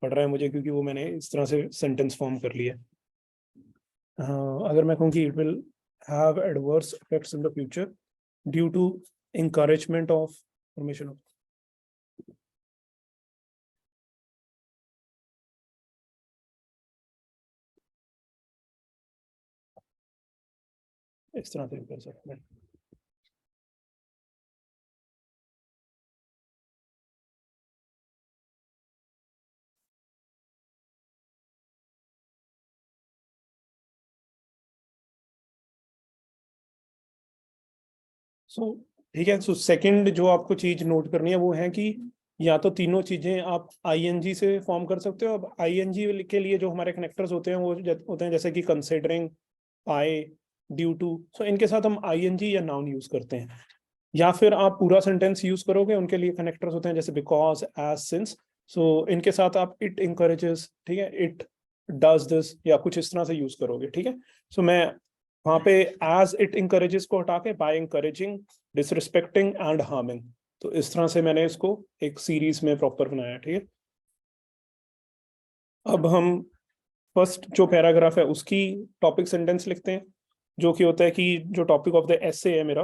Speaker 1: पड़ रहा है मुझे, क्योंकि वो मैंने इस तरह से सेंटेंस फॉर्म कर लिया है। अगर मैं कहूँ कि it will have adverse effects in the future due to encouragement of formation of इस तरह से कर सकते हैं। सो ठीक है। सो सेकंड जो आपको चीज नोट करनी है वो है कि या तो तीनों चीजें आप आईएनजी से फॉर्म कर सकते हो। अब आईएनजी के लिए जो हमारे कनेक्टर्स होते हैं वो होते हैं जैसे कि कंसिडरिंग, आई, ड्यू टू। सो इनके साथ हम आईएनजी या नाउन यूज करते हैं, या फिर आप पूरा सेंटेंस यूज करोगे, उनके लिए कनेक्टर्स होते हैं जैसे बिकॉज, एज, सिंस। सो इनके साथ आप इट इंकरेजेस, ठीक है, इट डज दिस या कुछ इस तरह से यूज करोगे, ठीक है। सो मैं वहां पे एज इट इंकरेजेस को हटा के by encouraging, disrespecting and harming, तो इस तरह से मैंने इसको एक सीरीज में प्रॉपर बनाया, ठीक है। अब हम फर्स्ट जो पैराग्राफ है उसकी टॉपिक सेंटेंस लिखते हैं, जो कि होता है कि जो टॉपिक ऑफ द एसे है मेरा,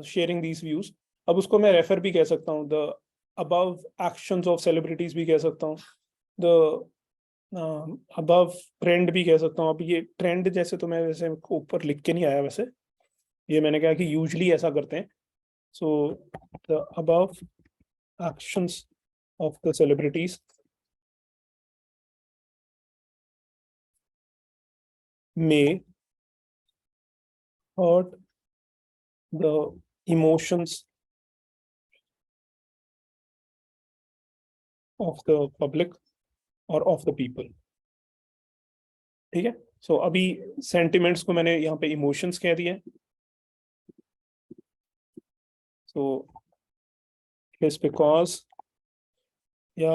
Speaker 1: शेयरिंग दीज व्यूज। अब उसको मैं रेफर भी कह सकता हूँ, the above actions of celebrities भी कह सकता हूँ, द अबव ट्रेंड भी कह सकता हूँ। अब ये ट्रेंड जैसे तो मैं वैसे ऊपर लिख के नहीं आया, वैसे ये मैंने कहा कि यूजली ऐसा करते हैं। So the above actions of the celebrities may hurt the emotions of the public or of the people, ठीक है। सो अभी सेंटिमेंट्स को मैंने यहाँ पे इमोशंस कह दिया। सो इट्स बिकॉज, या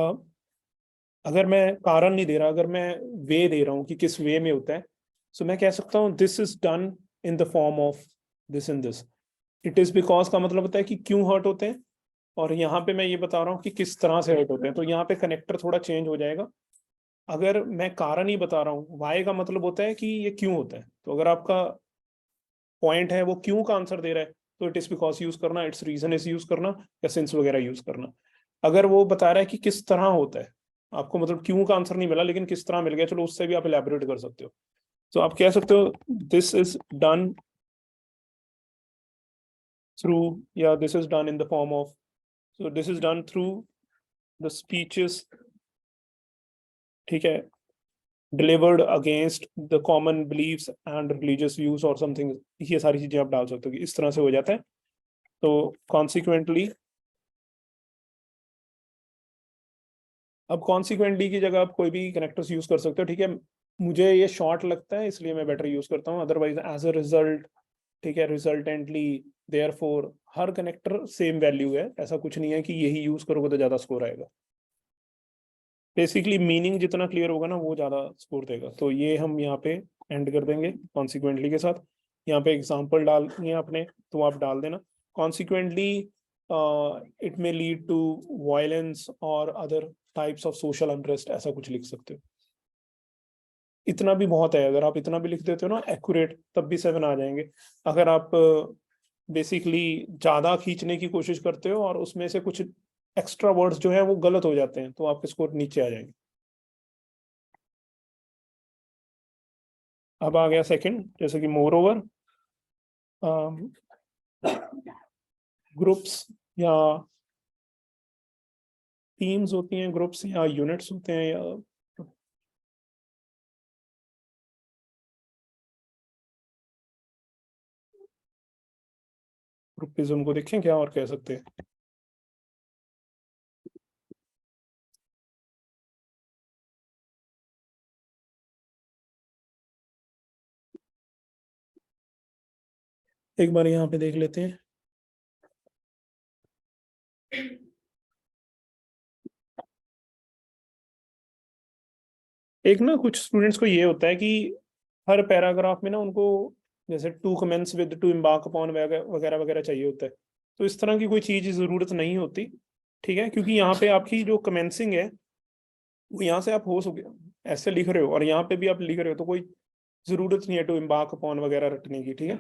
Speaker 1: अगर मैं कारण नहीं दे रहा, अगर मैं वे दे रहा हूँ कि किस वे में होता है, सो मैं कह सकता हूँ this is done in the form of this in this. It is because का मतलब होता है कि क्यों हर्ट होते हैं, और यहाँ पे मैं ये बता रहा हूँ कि किस तरह से हर्ट होते हैं, तो यहाँ पे कनेक्टर थोड़ा चेंज हो जाएगा। अगर मैं कारण ही बता रहा हूँ, वाई का मतलब होता है कि ये क्यों होता है, तो अगर आपका पॉइंट है वो क्यों का आंसर दे रहा है तो इट इज बिकॉज यूज करना, इट्स रीजन इज यूज करना, या सिंस वगैरह यूज करना। अगर वो बता रहा है कि किस तरह होता है, आपको मतलब क्यों का आंसर नहीं मिला लेकिन किस तरह मिल गया, चलो उससे भी आप एलैबोरेट कर सकते हो। तो आप कह सकते हो दिस इज डन थ्रू, या this is done in the form of, so this is done through the speeches, ठीक है, delivered against the common beliefs and religious views और समथिंग। ये सारी चीजें आप डाल सकते हो कि इस तरह से हो जाता है। तो कॉन्सिक्वेंटली, अब कॉन्सिक्वेंटली की जगह आप कोई भी कनेक्टर्स यूज कर सकते हो, ठीक है। मुझे ये शॉर्ट लगता है इसलिए मैं बेटर यूज करता हूँ, अदरवाइज एज अ रिजल्ट, ठीक है, रिजल्टेंटली, देयरफॉर, हर कनेक्टर सेम वैल्यू है, ऐसा कुछ नहीं है कि यही यूज करोगे तो ज्यादा स्कोर आएगा। बेसिकली मीनिंग जितना क्लियर होगा ना वो ज्यादा स्कोर देगा। तो ये हम यहाँ पे एंड कर देंगे कॉन्सिक्वेंटली के साथ। यहाँ पे एग्जाम्पल डालनी है अपने, तो आप डाल देना consequently it may lead to violence और other types of social unrest, ऐसा कुछ लिख सकते हो। इतना भी बहुत है, अगर आप इतना भी लिख देते हो ना एक्यूरेट, तब भी 7 आ जाएंगे। अगर आप बेसिकली ज्यादा खींचने की कोशिश करते हो और उसमें से कुछ एक्स्ट्रा वर्ड्स जो है वो गलत हो जाते हैं, तो आपके स्कोर नीचे आ जाएंगे। अब आ गया सेकंड, जैसे कि मोर ओवर ग्रुप्स या टीम्स होती हैं, ग्रुप्स या यूनिट्स होते हैं, या ग्रुपिज्म को देखें क्या और कह सकते हैं। एक बार यहाँ पे देख लेते हैं। एक ना कुछ स्टूडेंट्स को ये होता है कि हर पैराग्राफ में ना उनको जैसे to commence with, to embark upon वगैरह वगैरह चाहिए होता है। तो इस तरह की कोई चीज जरूरत नहीं होती, ठीक है, क्योंकि यहाँ पे आपकी जो कमेंसिंग है वो यहाँ से आप हो सके ऐसे लिख रहे हो और यहाँ पे भी आप लिख रहे हो, तो कोई जरूरत नहीं है टू एम्बार्क अपॉन वगैरह रटने की, ठीक है।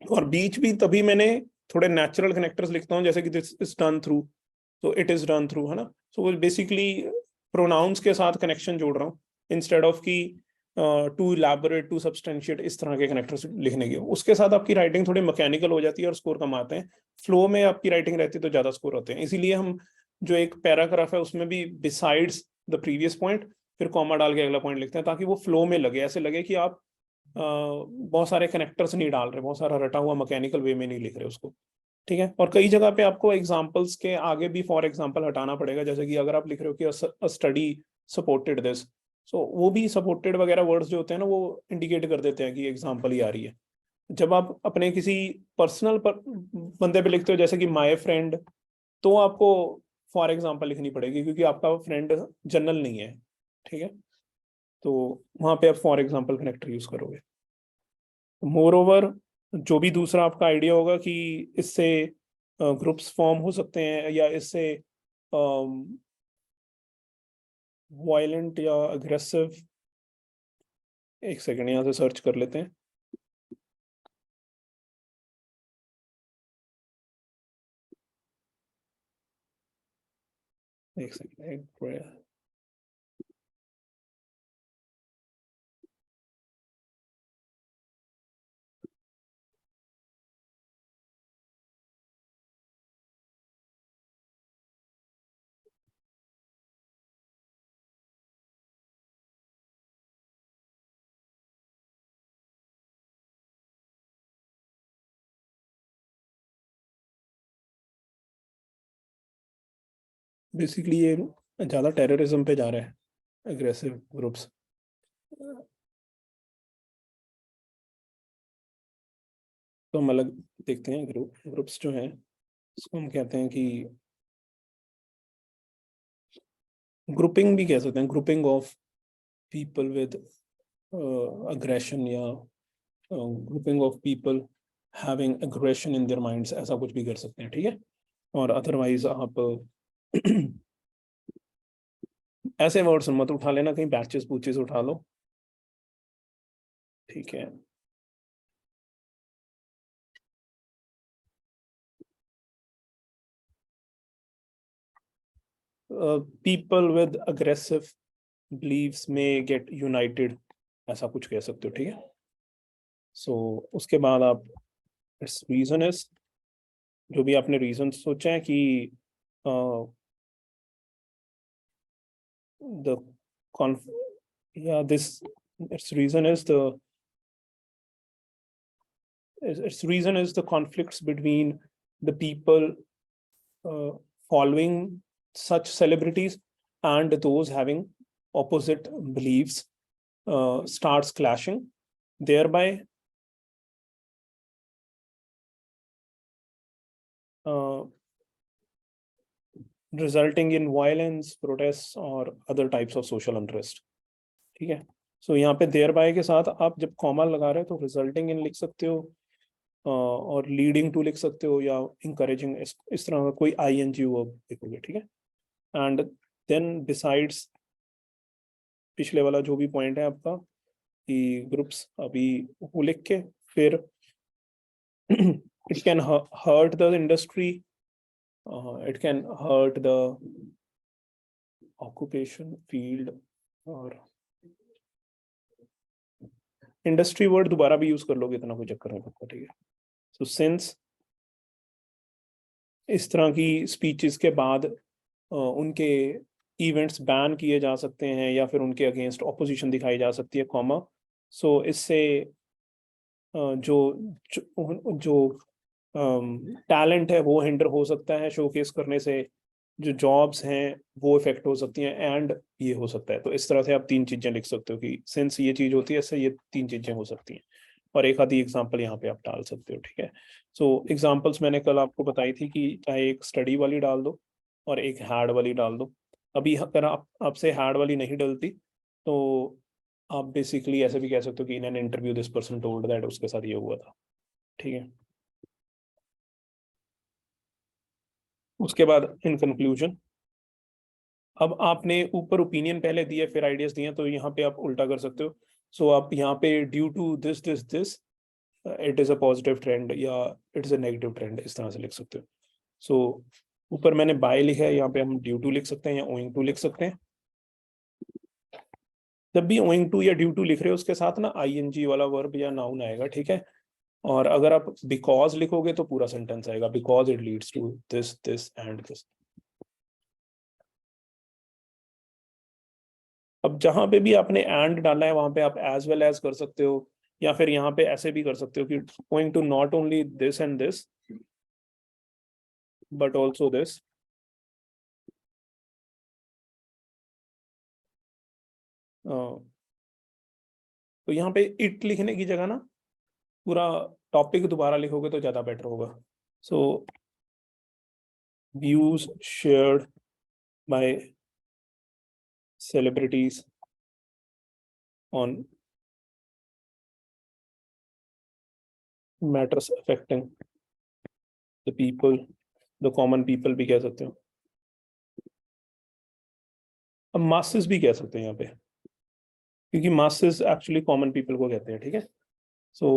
Speaker 1: और बीच भी तभी मैंने थोड़े नेचुरल कनेक्टर्स लिखता हूँ, जैसे कि दिस इज डन थ्रू, तो इट इज डन थ्रू, है ना। सो बेसिकली प्रोनाउंस के साथ कनेक्शन जोड़ रहा हूँ इंस्टेड ऑफ की टू इलैबोरेट, टू सब्सटेंशिएट, इस तरह के कनेक्टर्स लिखने के। उसके साथ आपकी राइटिंग थोड़ी मैकेनिकल हो जाती है और स्कोर कम आते हैं। फ्लो में आपकी राइटिंग रहती है तो ज्यादा स्कोर होते हैं। इसीलिए हम जो एक पैराग्राफ है उसमें भी बिसाइड्स द प्रीवियस पॉइंट फिर कॉमा डाल के अगला पॉइंट लिखते हैं, ताकि वो फ्लो में लगे, ऐसे लगे कि आप बहुत सारे कनेक्टर्स नहीं डाल रहे, बहुत सारा रटा हुआ मैकेनिकल वे में नहीं लिख रहे उसको, ठीक है। और कई जगह पे आपको एग्जांपल्स के आगे भी फॉर एग्जांपल हटाना पड़ेगा, जैसे कि अगर आप लिख रहे हो कि स्टडी सपोर्टेड दिस, सो वो भी सपोर्टेड वगैरह वर्ड्स जो होते हैं ना वो इंडिकेट कर देते हैं कि एग्जांपल ही आ रही है। जब आप अपने किसी पर्सनल बंदे पे लिखते हो जैसे कि माय फ्रेंड, तो आपको फॉर एग्जांपल लिखनी पड़ेगी, क्योंकि आपका फ्रेंड जनरल नहीं है, ठीक है। तो वहां पे आप फॉर एग्जांपल कनेक्टर यूज करोगे। मोर ओवर जो भी दूसरा आपका आइडिया होगा कि इससे ग्रुप्स फॉर्म हो सकते हैं या इससे वायलेंट या अग्रेसिव, एक सेकंड यहाँ से सर्च कर लेते हैं। एक सेकंड, बेसिकली ये ज्यादा टेररिज्म पे जा रहा है, अग्रेसिव ग्रुप्स। तो हम अलग देखते हैं। ग्रुप्स जो हैं इसको हम कहते हैं कि ग्रुपिंग भी कह सकते हैं, grouping of people with aggression, या grouping of people having aggression in their minds, ऐसा कुछ भी कर सकते हैं, ठीक है। और अदरवाइज आप ऐसे वर्ड्स मत उठा लेना, कहीं बैचेस पूचेस उठा लो, ठीक है। पीपल विद अग्रेसिव बिलीव्स में गेट यूनाइटेड, ऐसा कुछ कह सकते हो, ठीक है। सो उसके बाद आप इट्स रीजन इज, जो भी आपने रीजन सोचा है कि द कॉन्फ या this, its reason is the conflicts between the people following such celebrities and those having opposite beliefs starts clashing, thereby resulting in violence, protests or other types of social unrest, ठीक है। सो यहाँ पे there bye के साथ आप जब comma लगा रहे हो तो रिजल्टिंग इन लिख सकते हो, और लीडिंग टू लिख सकते हो, या इंकरेजिंग, इस तरह का कोई आईएनजी वर्ब लिखोगे, ठीक है। एंड देन बिसाइड्स पिछले वाला जो भी पॉइंट है आपका कि ग्रुप्स, अभी वो लिख के फिर it can hurt the industry, it can hurt the occupation field, और इंडस्ट्री वर्ड दोबारा भी यूज कर लोगे इतना कोई चक्कर नहीं पड़ता, ठीक है। सो सिंस इस तरह की स्पीचेस के बाद उनके इवेंट्स बैन किए जा सकते हैं या फिर उनके अगेंस्ट ऑपोजिशन दिखाई जा सकती है, कॉमा, सो इससे जो जो टैलेंट है वो हिंडर हो सकता है शोकेस करने से, जो जॉब्स हैं वो इफेक्ट हो सकती हैं, एंड ये हो सकता है। तो इस तरह से आप 3 चीजें लिख सकते हो कि सिंस ये चीज होती है इससे ये 3 चीजें हो सकती हैं, और एक आधी एग्जांपल यहाँ पे आप डाल सकते हो, ठीक है। सो एग्जांपल्स मैंने कल आपको बताई थी कि चाहे एक स्टडी वाली डाल दो और एक हैड वाली डाल दो। अभी अगर आपसे हैड वाली नहीं डलती तो आप बेसिकली ऐसे भी कह सकते हो कि in an interview this person told that उसके साथ ये हुआ था, ठीक है। उसके बाद इन कंक्लूजन, अब आपने ऊपर ओपिनियन पहले दिए फिर आइडियाज दिए, तो यहाँ पे आप उल्टा कर सकते हो। सो आप यहाँ पे due to this this this it is a positive trend या it is a negative trend, इस तरह से लिख सकते हो। सो ऊपर मैंने बाय लिखा है, यहाँ पे हम ड्यू टू लिख सकते हैं या ओइंग टू लिख सकते हैं। जब भी ओइंग टू या ड्यू टू लिख रहे हो उसके साथ ना आईएनजी वाला वर्ब या नाउन आएगा, ठीक है। और अगर आप बिकॉज लिखोगे तो पूरा सेंटेंस आएगा, because it leads to this this and this. अब जहां पे भी आपने एंड डाला है वहां पे आप एज वेल एज कर सकते हो, या फिर यहाँ पे ऐसे भी कर सकते हो कि going to not only this and this but also this. तो यहाँ पे इट लिखने की जगह ना पूरा टॉपिक दोबारा लिखोगे तो ज्यादा बेटर होगा। So views shared by celebrities on matters affecting the people, the common people भी कह सकते हो। अब मासेस भी कह सकते हैं यहाँ पे, क्योंकि मासेस एक्चुअली कॉमन पीपल को कहते हैं, ठीक है। सो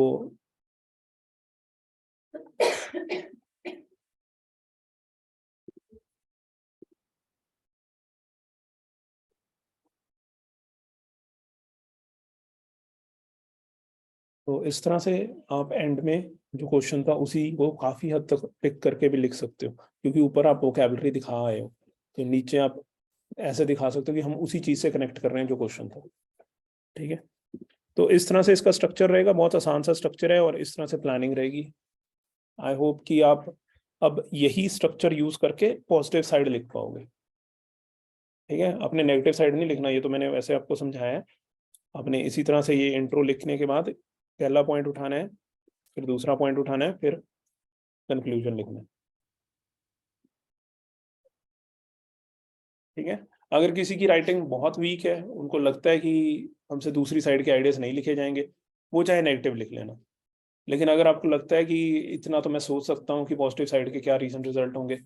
Speaker 1: तो इस तरह से आप एंड में जो क्वेश्चन था उसी को काफी हद तक पिक करके भी लिख सकते हो, क्योंकि ऊपर आप वोकैबुलरी दिखा आए हो तो नीचे आप ऐसे दिखा सकते हो कि हम उसी चीज से कनेक्ट कर रहे हैं जो क्वेश्चन था, ठीक है। तो इस तरह से इसका स्ट्रक्चर रहेगा, बहुत आसान सा स्ट्रक्चर है और इस तरह से प्लानिंग रहेगी। आई होप कि आप अब यही स्ट्रक्चर यूज करके पॉजिटिव साइड लिख पाओगे, ठीक है। अपने नेगेटिव साइड नहीं लिखना, ये तो मैंने वैसे आपको समझाया है। आपने इसी तरह से ये इंट्रो लिखने के बाद पहला पॉइंट उठाना है, फिर दूसरा पॉइंट उठाना है, फिर कंक्लूजन लिखना है, ठीक है। अगर किसी की राइटिंग बहुत वीक है, उनको लगता है कि हमसे दूसरी साइड के आइडियाज नहीं लिखे जाएंगे, वो चाहे नेगेटिव लिख लेना। लेकिन अगर आपको लगता है कि इतना तो मैं सोच सकता हूँ कि पॉजिटिव साइड के क्या रीजन रिजल्ट होंगे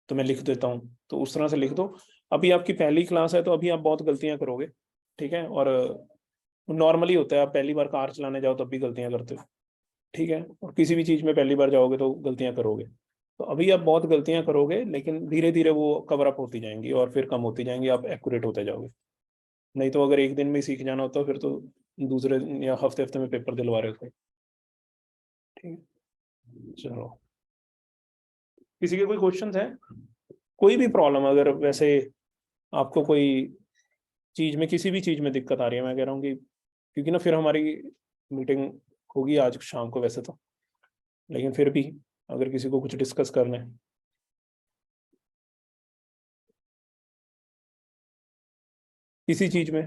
Speaker 1: तो मैं लिख देता हूँ, तो उस तरह से लिख दो। अभी आपकी पहली क्लास है तो अभी आप बहुत गलतियां करोगे, ठीक है। और नॉर्मली होता है, आप पहली बार कार चलाने जाओ तब भी गलतियां करते हो, ठीक है। और किसी भी चीज में पहली बार जाओगे तो गलतियां करोगे। तो अभी आप बहुत गलतियां करोगे, लेकिन धीरे धीरे वो कवर अप होती जाएंगी और फिर कम होती जाएंगी, आप एक्यूरेट होते जाओगे। नहीं तो अगर एक दिन में ही सीख जाना होता फिर तो दूसरे या हफ्ते हफ्ते में पेपर दिलवा रहे थे, ठीक है। चलो, किसी के कोई क्वेश्चंस हैं, कोई भी प्रॉब्लम अगर वैसे आपको कोई चीज में किसी भी चीज में दिक्कत आ रही है, मैं कह रहा हूँ कि क्योंकि ना फिर हमारी मीटिंग होगी आज शाम को वैसे तो, लेकिन फिर भी अगर किसी को कुछ डिस्कस करना है किसी चीज में।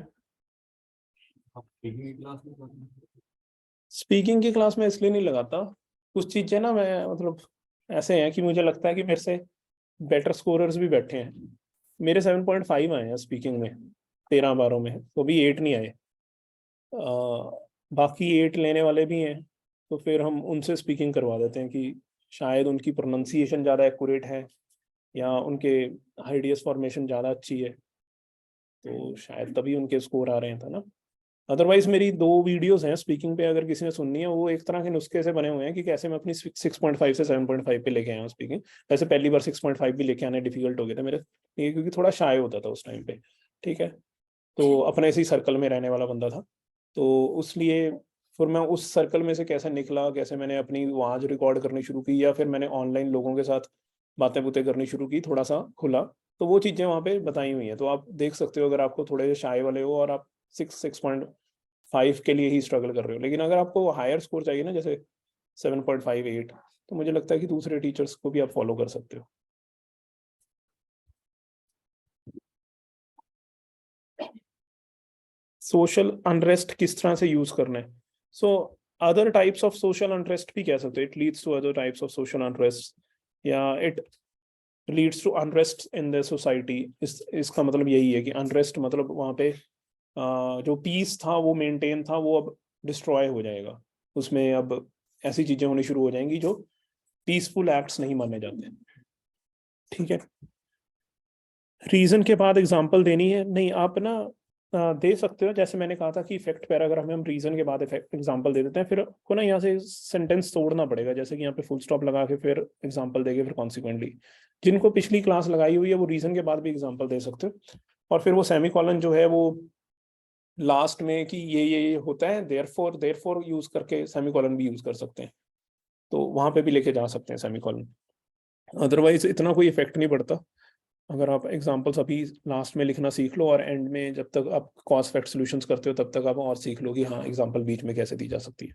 Speaker 2: आप स्पीकिंग क्लास में करते हैं?
Speaker 1: स्पीकिंग की क्लास में इसलिए नहीं लगाता, कुछ चीजें ना मैं मतलब ऐसे हैं कि मुझे लगता है कि मेरे से बेटर स्कोरर्स भी बैठे हैं। मेरे 7.5 आए हैं स्पीकिंग में 13 बारों में, तो अभी 8 नहीं आए। बाकी 8 लेने वाले भी हैं, तो फिर हम उनसे स्पीकिंग करवा देते हैं कि शायद उनकी प्रोनाउंसिएशन ज़्यादा एक्यूरेट है या उनके आइडियस फॉर्मेशन ज़्यादा अच्छी है, तो शायद तभी उनके स्कोर आ रहे हैं था ना। अदरवाइज मेरी 2 वीडियोस हैं स्पीकिंग पे, अगर किसी ने सुननी है, वो एक तरह के नुस्खे से बने हुए हैं कि कैसे मैं अपनी 6.5 से 7.5 पे लेके आया हूँ स्पीकिंग। वैसे पहली बार 6.5 भी लेके आने डिफिकल्ट हो गए थे मेरे लिए, क्योंकि थोड़ा शाय होता था उस टाइम पे। ठीक है, तो अपने इसी सर्कल में रहने वाला बंदा था, तो उसलिए फिर मैं उस सर्कल में से कैसे निकला, कैसे मैंने अपनी आवाज़ रिकॉर्ड करनी शुरू की, या फिर मैंने ऑनलाइन लोगों के साथ बातें बुतें करनी शुरू की, थोड़ा सा खुला, तो वो चीज़ें वहाँ पे बताई हुई हैं। तो आप देख सकते हो, अगर आपको थोड़े शाय वाले हो और आप 6.5 के लिए ही स्ट्रगल कर रहे हो, लेकिन अगर आपको हायर स्कोर चाहिए ना, जैसे 7.5 8, तो मुझे लगता है कि दूसरे टीचर्स को भी आप फॉलो कर सकते हो। सोशल अनरेस्ट किस तरह से यूज करना है? So other types of social unrest भी कह सकते हो, it leads to other types of social unrest, या it leads to unrest in the society. इसका मतलब यही है कि अनरेस्ट मतलब वहाँ पे जो पीस था वो मेंटेन था, वो अब डिस्ट्रॉय हो जाएगा। उसमें अब ऐसी चीजें होनी शुरू हो जाएंगी जो पीसफुल एक्ट्स नहीं माने जाते। ठीक है, रीजन के बाद एग्जांपल देनी है नहीं, आप ना दे सकते हो, जैसे मैंने कहा था कि इफेक्ट पैराग्राफ में हम रीजन के बाद इफेक्ट एग्जांपल दे देते हैं, फिर आपको ना यहाँ से सेंटेंस तोड़ना पड़ेगा, जैसे कि यहाँ पे फुल स्टॉप लगा के फिर एग्जांपल देके फिर कॉन्सिक्वेंटली। जिनको पिछली क्लास लगाई हुई है वो रीजन के बाद भी एग्जांपल दे सकते हो, और फिर वो सेमीकोलन जो है वो लास्ट में कि ये होता है, देयरफॉर यूज करके सेमीकोलन भी यूज कर सकते हैं, तो वहां पे भी लेके जा सकते हैं सेमीकोलन। अदरवाइज इतना कोई इफेक्ट नहीं पड़ता अगर आप एग्जांपल्स अभी लास्ट में लिखना सीख लो, और एंड में जब तक आप कॉज इफेक्ट सॉल्यूशंस करते हो तब तक आप और सीख लो कि हाँ एग्जांपल बीच में कैसे दी जा सकती है।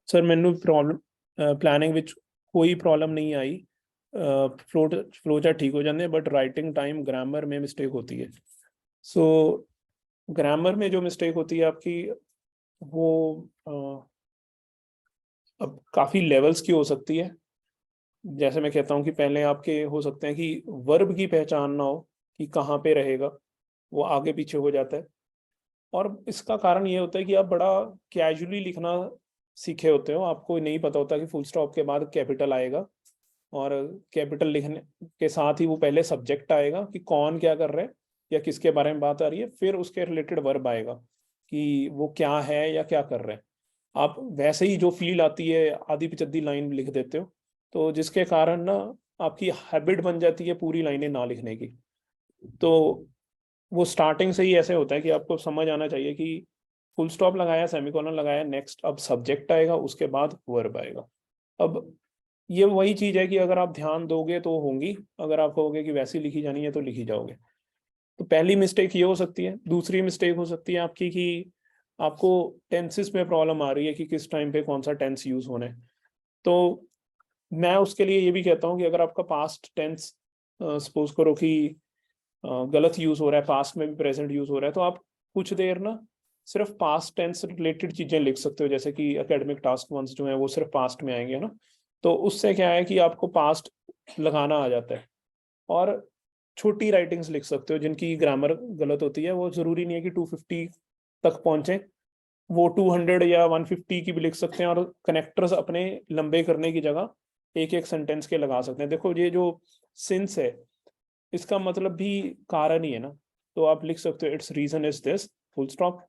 Speaker 1: सर मैंने प्रॉब्लम प्लानिंग विच कोई प्रॉब्लम नहीं आई, फ्लो चार्ट ठीक हो जाते हैं, बट राइटिंग टाइम ग्रामर में मिस्टेक होती है। सो ग्रामर में जो मिस्टेक होती है आपकी, वो अब काफ़ी लेवल्स की हो सकती है। जैसे मैं कहता हूँ कि पहले आपके हो सकते हैं कि वर्ब की पहचान ना हो कि कहाँ पे रहेगा, वो आगे पीछे हो जाता है। और इसका कारण ये होता है कि आप बड़ा कैजुअली लिखना सीखे होते हो, आपको नहीं पता होता कि फुल स्टॉप के बाद कैपिटल आएगा, और कैपिटल लिखने के साथ ही वो पहले सब्जेक्ट आएगा कि कौन क्या कर रहा है या किसके बारे में बात आ रही है, फिर उसके रिलेटेड वर्ब आएगा कि वो क्या है या क्या कर रहा है। आप वैसे ही जो फील आती है आधी पिछद्दी लाइन लिख देते हो, तो जिसके कारण ना आपकी हैबिट बन जाती है पूरी लाइनें ना लिखने की। तो वो स्टार्टिंग से ही ऐसे होता है कि आपको समझ आना चाहिए कि फुल स्टॉप लगाया, सेमीकोलन लगाया, नेक्स्ट अब सब्जेक्ट आएगा, उसके बाद वर्ब आएगा। अब ये वही चीज है कि अगर आप ध्यान दोगे तो होंगी, अगर आप कहोगे कि वैसी लिखी जानी है तो लिखी जाओगे। तो पहली मिस्टेक ये हो सकती है। दूसरी मिस्टेक हो सकती है आपकी कि आपको टेंसेस में प्रॉब्लम आ रही है कि किस टाइम पे कौन सा टेंस यूज होना है। तो मैं उसके लिए ये भी कहता हूँ कि अगर आपका पास्ट टेंस सपोज करो कि गलत यूज हो रहा है, पास्ट में भी प्रेजेंट यूज हो रहा है, तो आप कुछ देर ना सिर्फ पास्ट टेंस रिलेटेड चीजें लिख सकते हो, जैसे कि एकेडमिक टास्क वंस जो है वो सिर्फ पास्ट में आएंगे ना, तो उससे क्या है कि आपको पास्ट लगाना आ जाता है। और छोटी राइटिंग्स लिख सकते हो जिनकी ग्रामर गलत होती है, वो जरूरी नहीं है कि 250 तक पहुंचे, वो 200 या 150 की भी लिख सकते हैं, और कनेक्टर्स अपने लंबे करने की जगह एक एक सेंटेंस के लगा सकते हैं। देखो ये जो सिंस है, इसका मतलब भी कारण ही है ना, तो आप लिख सकते हो its reason is this full stop,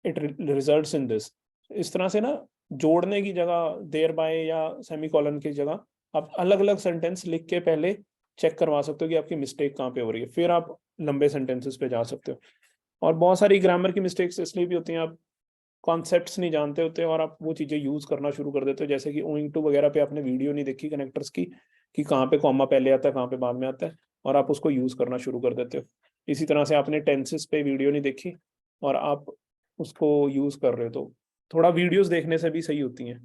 Speaker 1: it results in this. इस तरह से ना जोड़ने की जगह देयर बाय या सेमीकोलन की जगह आप अलग अलग सेंटेंस लिख के पहले चेक करवा सकते हो कि आपकी मिस्टेक कहाँ पे हो रही है, फिर आप लंबे सेंटेंसेस पे जा सकते हो। और बहुत सारी ग्रामर की मिस्टेक्स इसलिए भी होती हैं, आप कॉन्सेप्ट्स नहीं जानते होते और आप वो चीज़ें यूज़ करना शुरू कर देते हो, जैसे कि ओइंग टू वगैरह पे आपने वीडियो नहीं देखी कनेक्टर्स की कि कहाँ पे कॉमा पहले आता है कहाँ पे बाद में आता है, और आप उसको यूज़ करना शुरू कर देते हो। इसी तरह से आपने टेंसेस पे वीडियो नहीं देखी और आप उसको यूज़ कर रहे हो, तो थोड़ा वीडियोस देखने से भी सही होती हैं।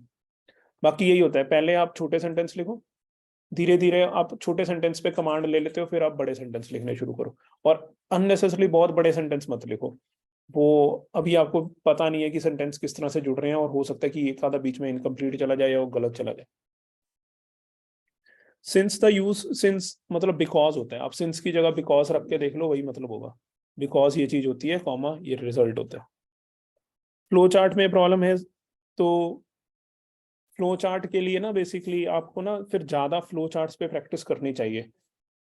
Speaker 1: बाकी यही होता है, पहले आप छोटे सेंटेंस लिखो, धीरे धीरे आप छोटे सेंटेंस पे कमांड ले लेते हो, फिर आप बड़े सेंटेंस लिखने शुरू करो। और अननेसेसरली बहुत बड़े सेंटेंस मत लिखो, वो अभी आपको पता नहीं है कि सेंटेंस किस तरह से जुड़ रहे हैं, और हो सकता है कि एक आधा बीच में इनकम्प्लीट चला जाए या वो गलत चला जाए। सिंस द यूज, सिंस मतलब बिकॉज होता है, आप सिंस की जगह बिकॉज रख के देख लो, वही मतलब होगा। बिकॉज ये चीज होती है, कॉमा ये रिजल्ट होता है। फ्लो चार्ट में प्रॉब्लम है, तो फ्लो चार्ट के लिए ना बेसिकली आपको ना फिर ज्यादा फ्लो चार्ट्स पे प्रैक्टिस करनी चाहिए।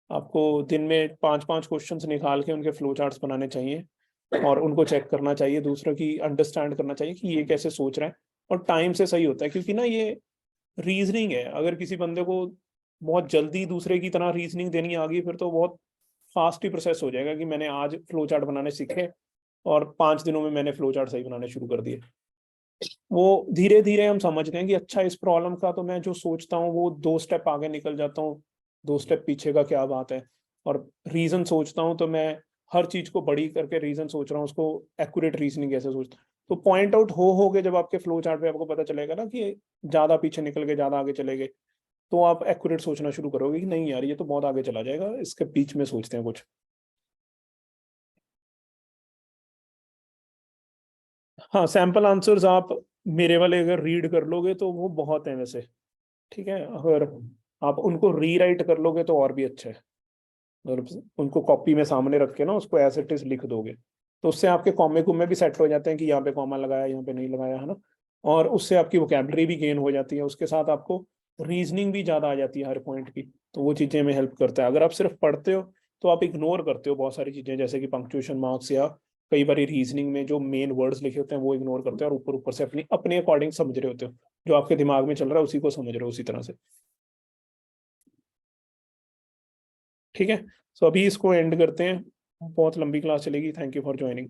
Speaker 1: आपको दिन में 5-5 क्वेश्चंस निकाल के उनके फ्लो चार्ट्स बनाने चाहिए, और उनको चेक करना चाहिए, दूसरों की अंडरस्टैंड करना चाहिए कि ये कैसे सोच रहा है, और टाइम से सही होता है। क्योंकि ना ये रीजनिंग है, अगर किसी बंदे को बहुत जल्दी दूसरे की तरह रीजनिंग देनी आ गई, फिर तो बहुत फास्ट ही प्रोसेस हो जाएगा कि मैंने आज फ्लो चार्ट बनाने सीखे और 5 दिनों में मैंने फ्लो चार्ट सही बनाने शुरू कर दिए। वो धीरे धीरे हम समझते हैं कि अच्छा, इस प्रॉब्लम का तो मैं जो सोचता हूँ वो 2 स्टेप आगे निकल जाता हूँ, 2 स्टेप पीछे का क्या बात है। और रीजन सोचता हूँ तो मैं हर चीज को बड़ी करके रीजन सोच रहा हूँ, उसको एक्यूरेट रीजनिंग कैसे सोचता हूँ। तो पॉइंट आउट हो के जब आपके फ्लो चार्ट पे आपको पता चलेगा ना कि ज्यादा पीछे निकल के ज्यादा आगे चले गए, तो आप एक्यूरेट सोचना शुरू करोगे कि नहीं यार, ये तो बहुत आगे चला जाएगा, इसके बीच में सोचते हैं कुछ। हाँ, सैंपल आंसर्स आप मेरे वाले अगर रीड कर लोगे तो वो बहुत है वैसे। ठीक है, अगर आप उनको रीराइट कर लोगे तो और भी अच्छा है। और उनको कॉपी में सामने रख के ना उसको एज इट इज लिख दोगे, तो उससे आपके कॉमे कुमे भी सेट हो जाते हैं कि यहाँ पे कॉमा लगाया, यहाँ पे नहीं लगाया, है ना। और उससे आपकी वोकेबलरी भी गेन हो जाती है, उसके साथ आपको रीजनिंग भी ज्यादा आ जाती है हर पॉइंट की। तो वो चीजें में हेल्प करता है। अगर आप सिर्फ पढ़ते हो तो आप इग्नोर करते हो बहुत सारी चीजें, जैसे कि पंक्चुएशन मार्क्स, या कई बार रीजनिंग में जो मेन वर्ड्स लिखे होते हैं वो इग्नोर करते हो, और ऊपर ऊपर से अपनी अपने अकॉर्डिंग समझ रहे होते हो, जो आपके दिमाग में चल रहा है उसी को समझ रहे हो उसी तरह से। ठीक है, सो अभी इसको एंड करते हैं, बहुत लंबी क्लास चलेगी। Thank you for joining.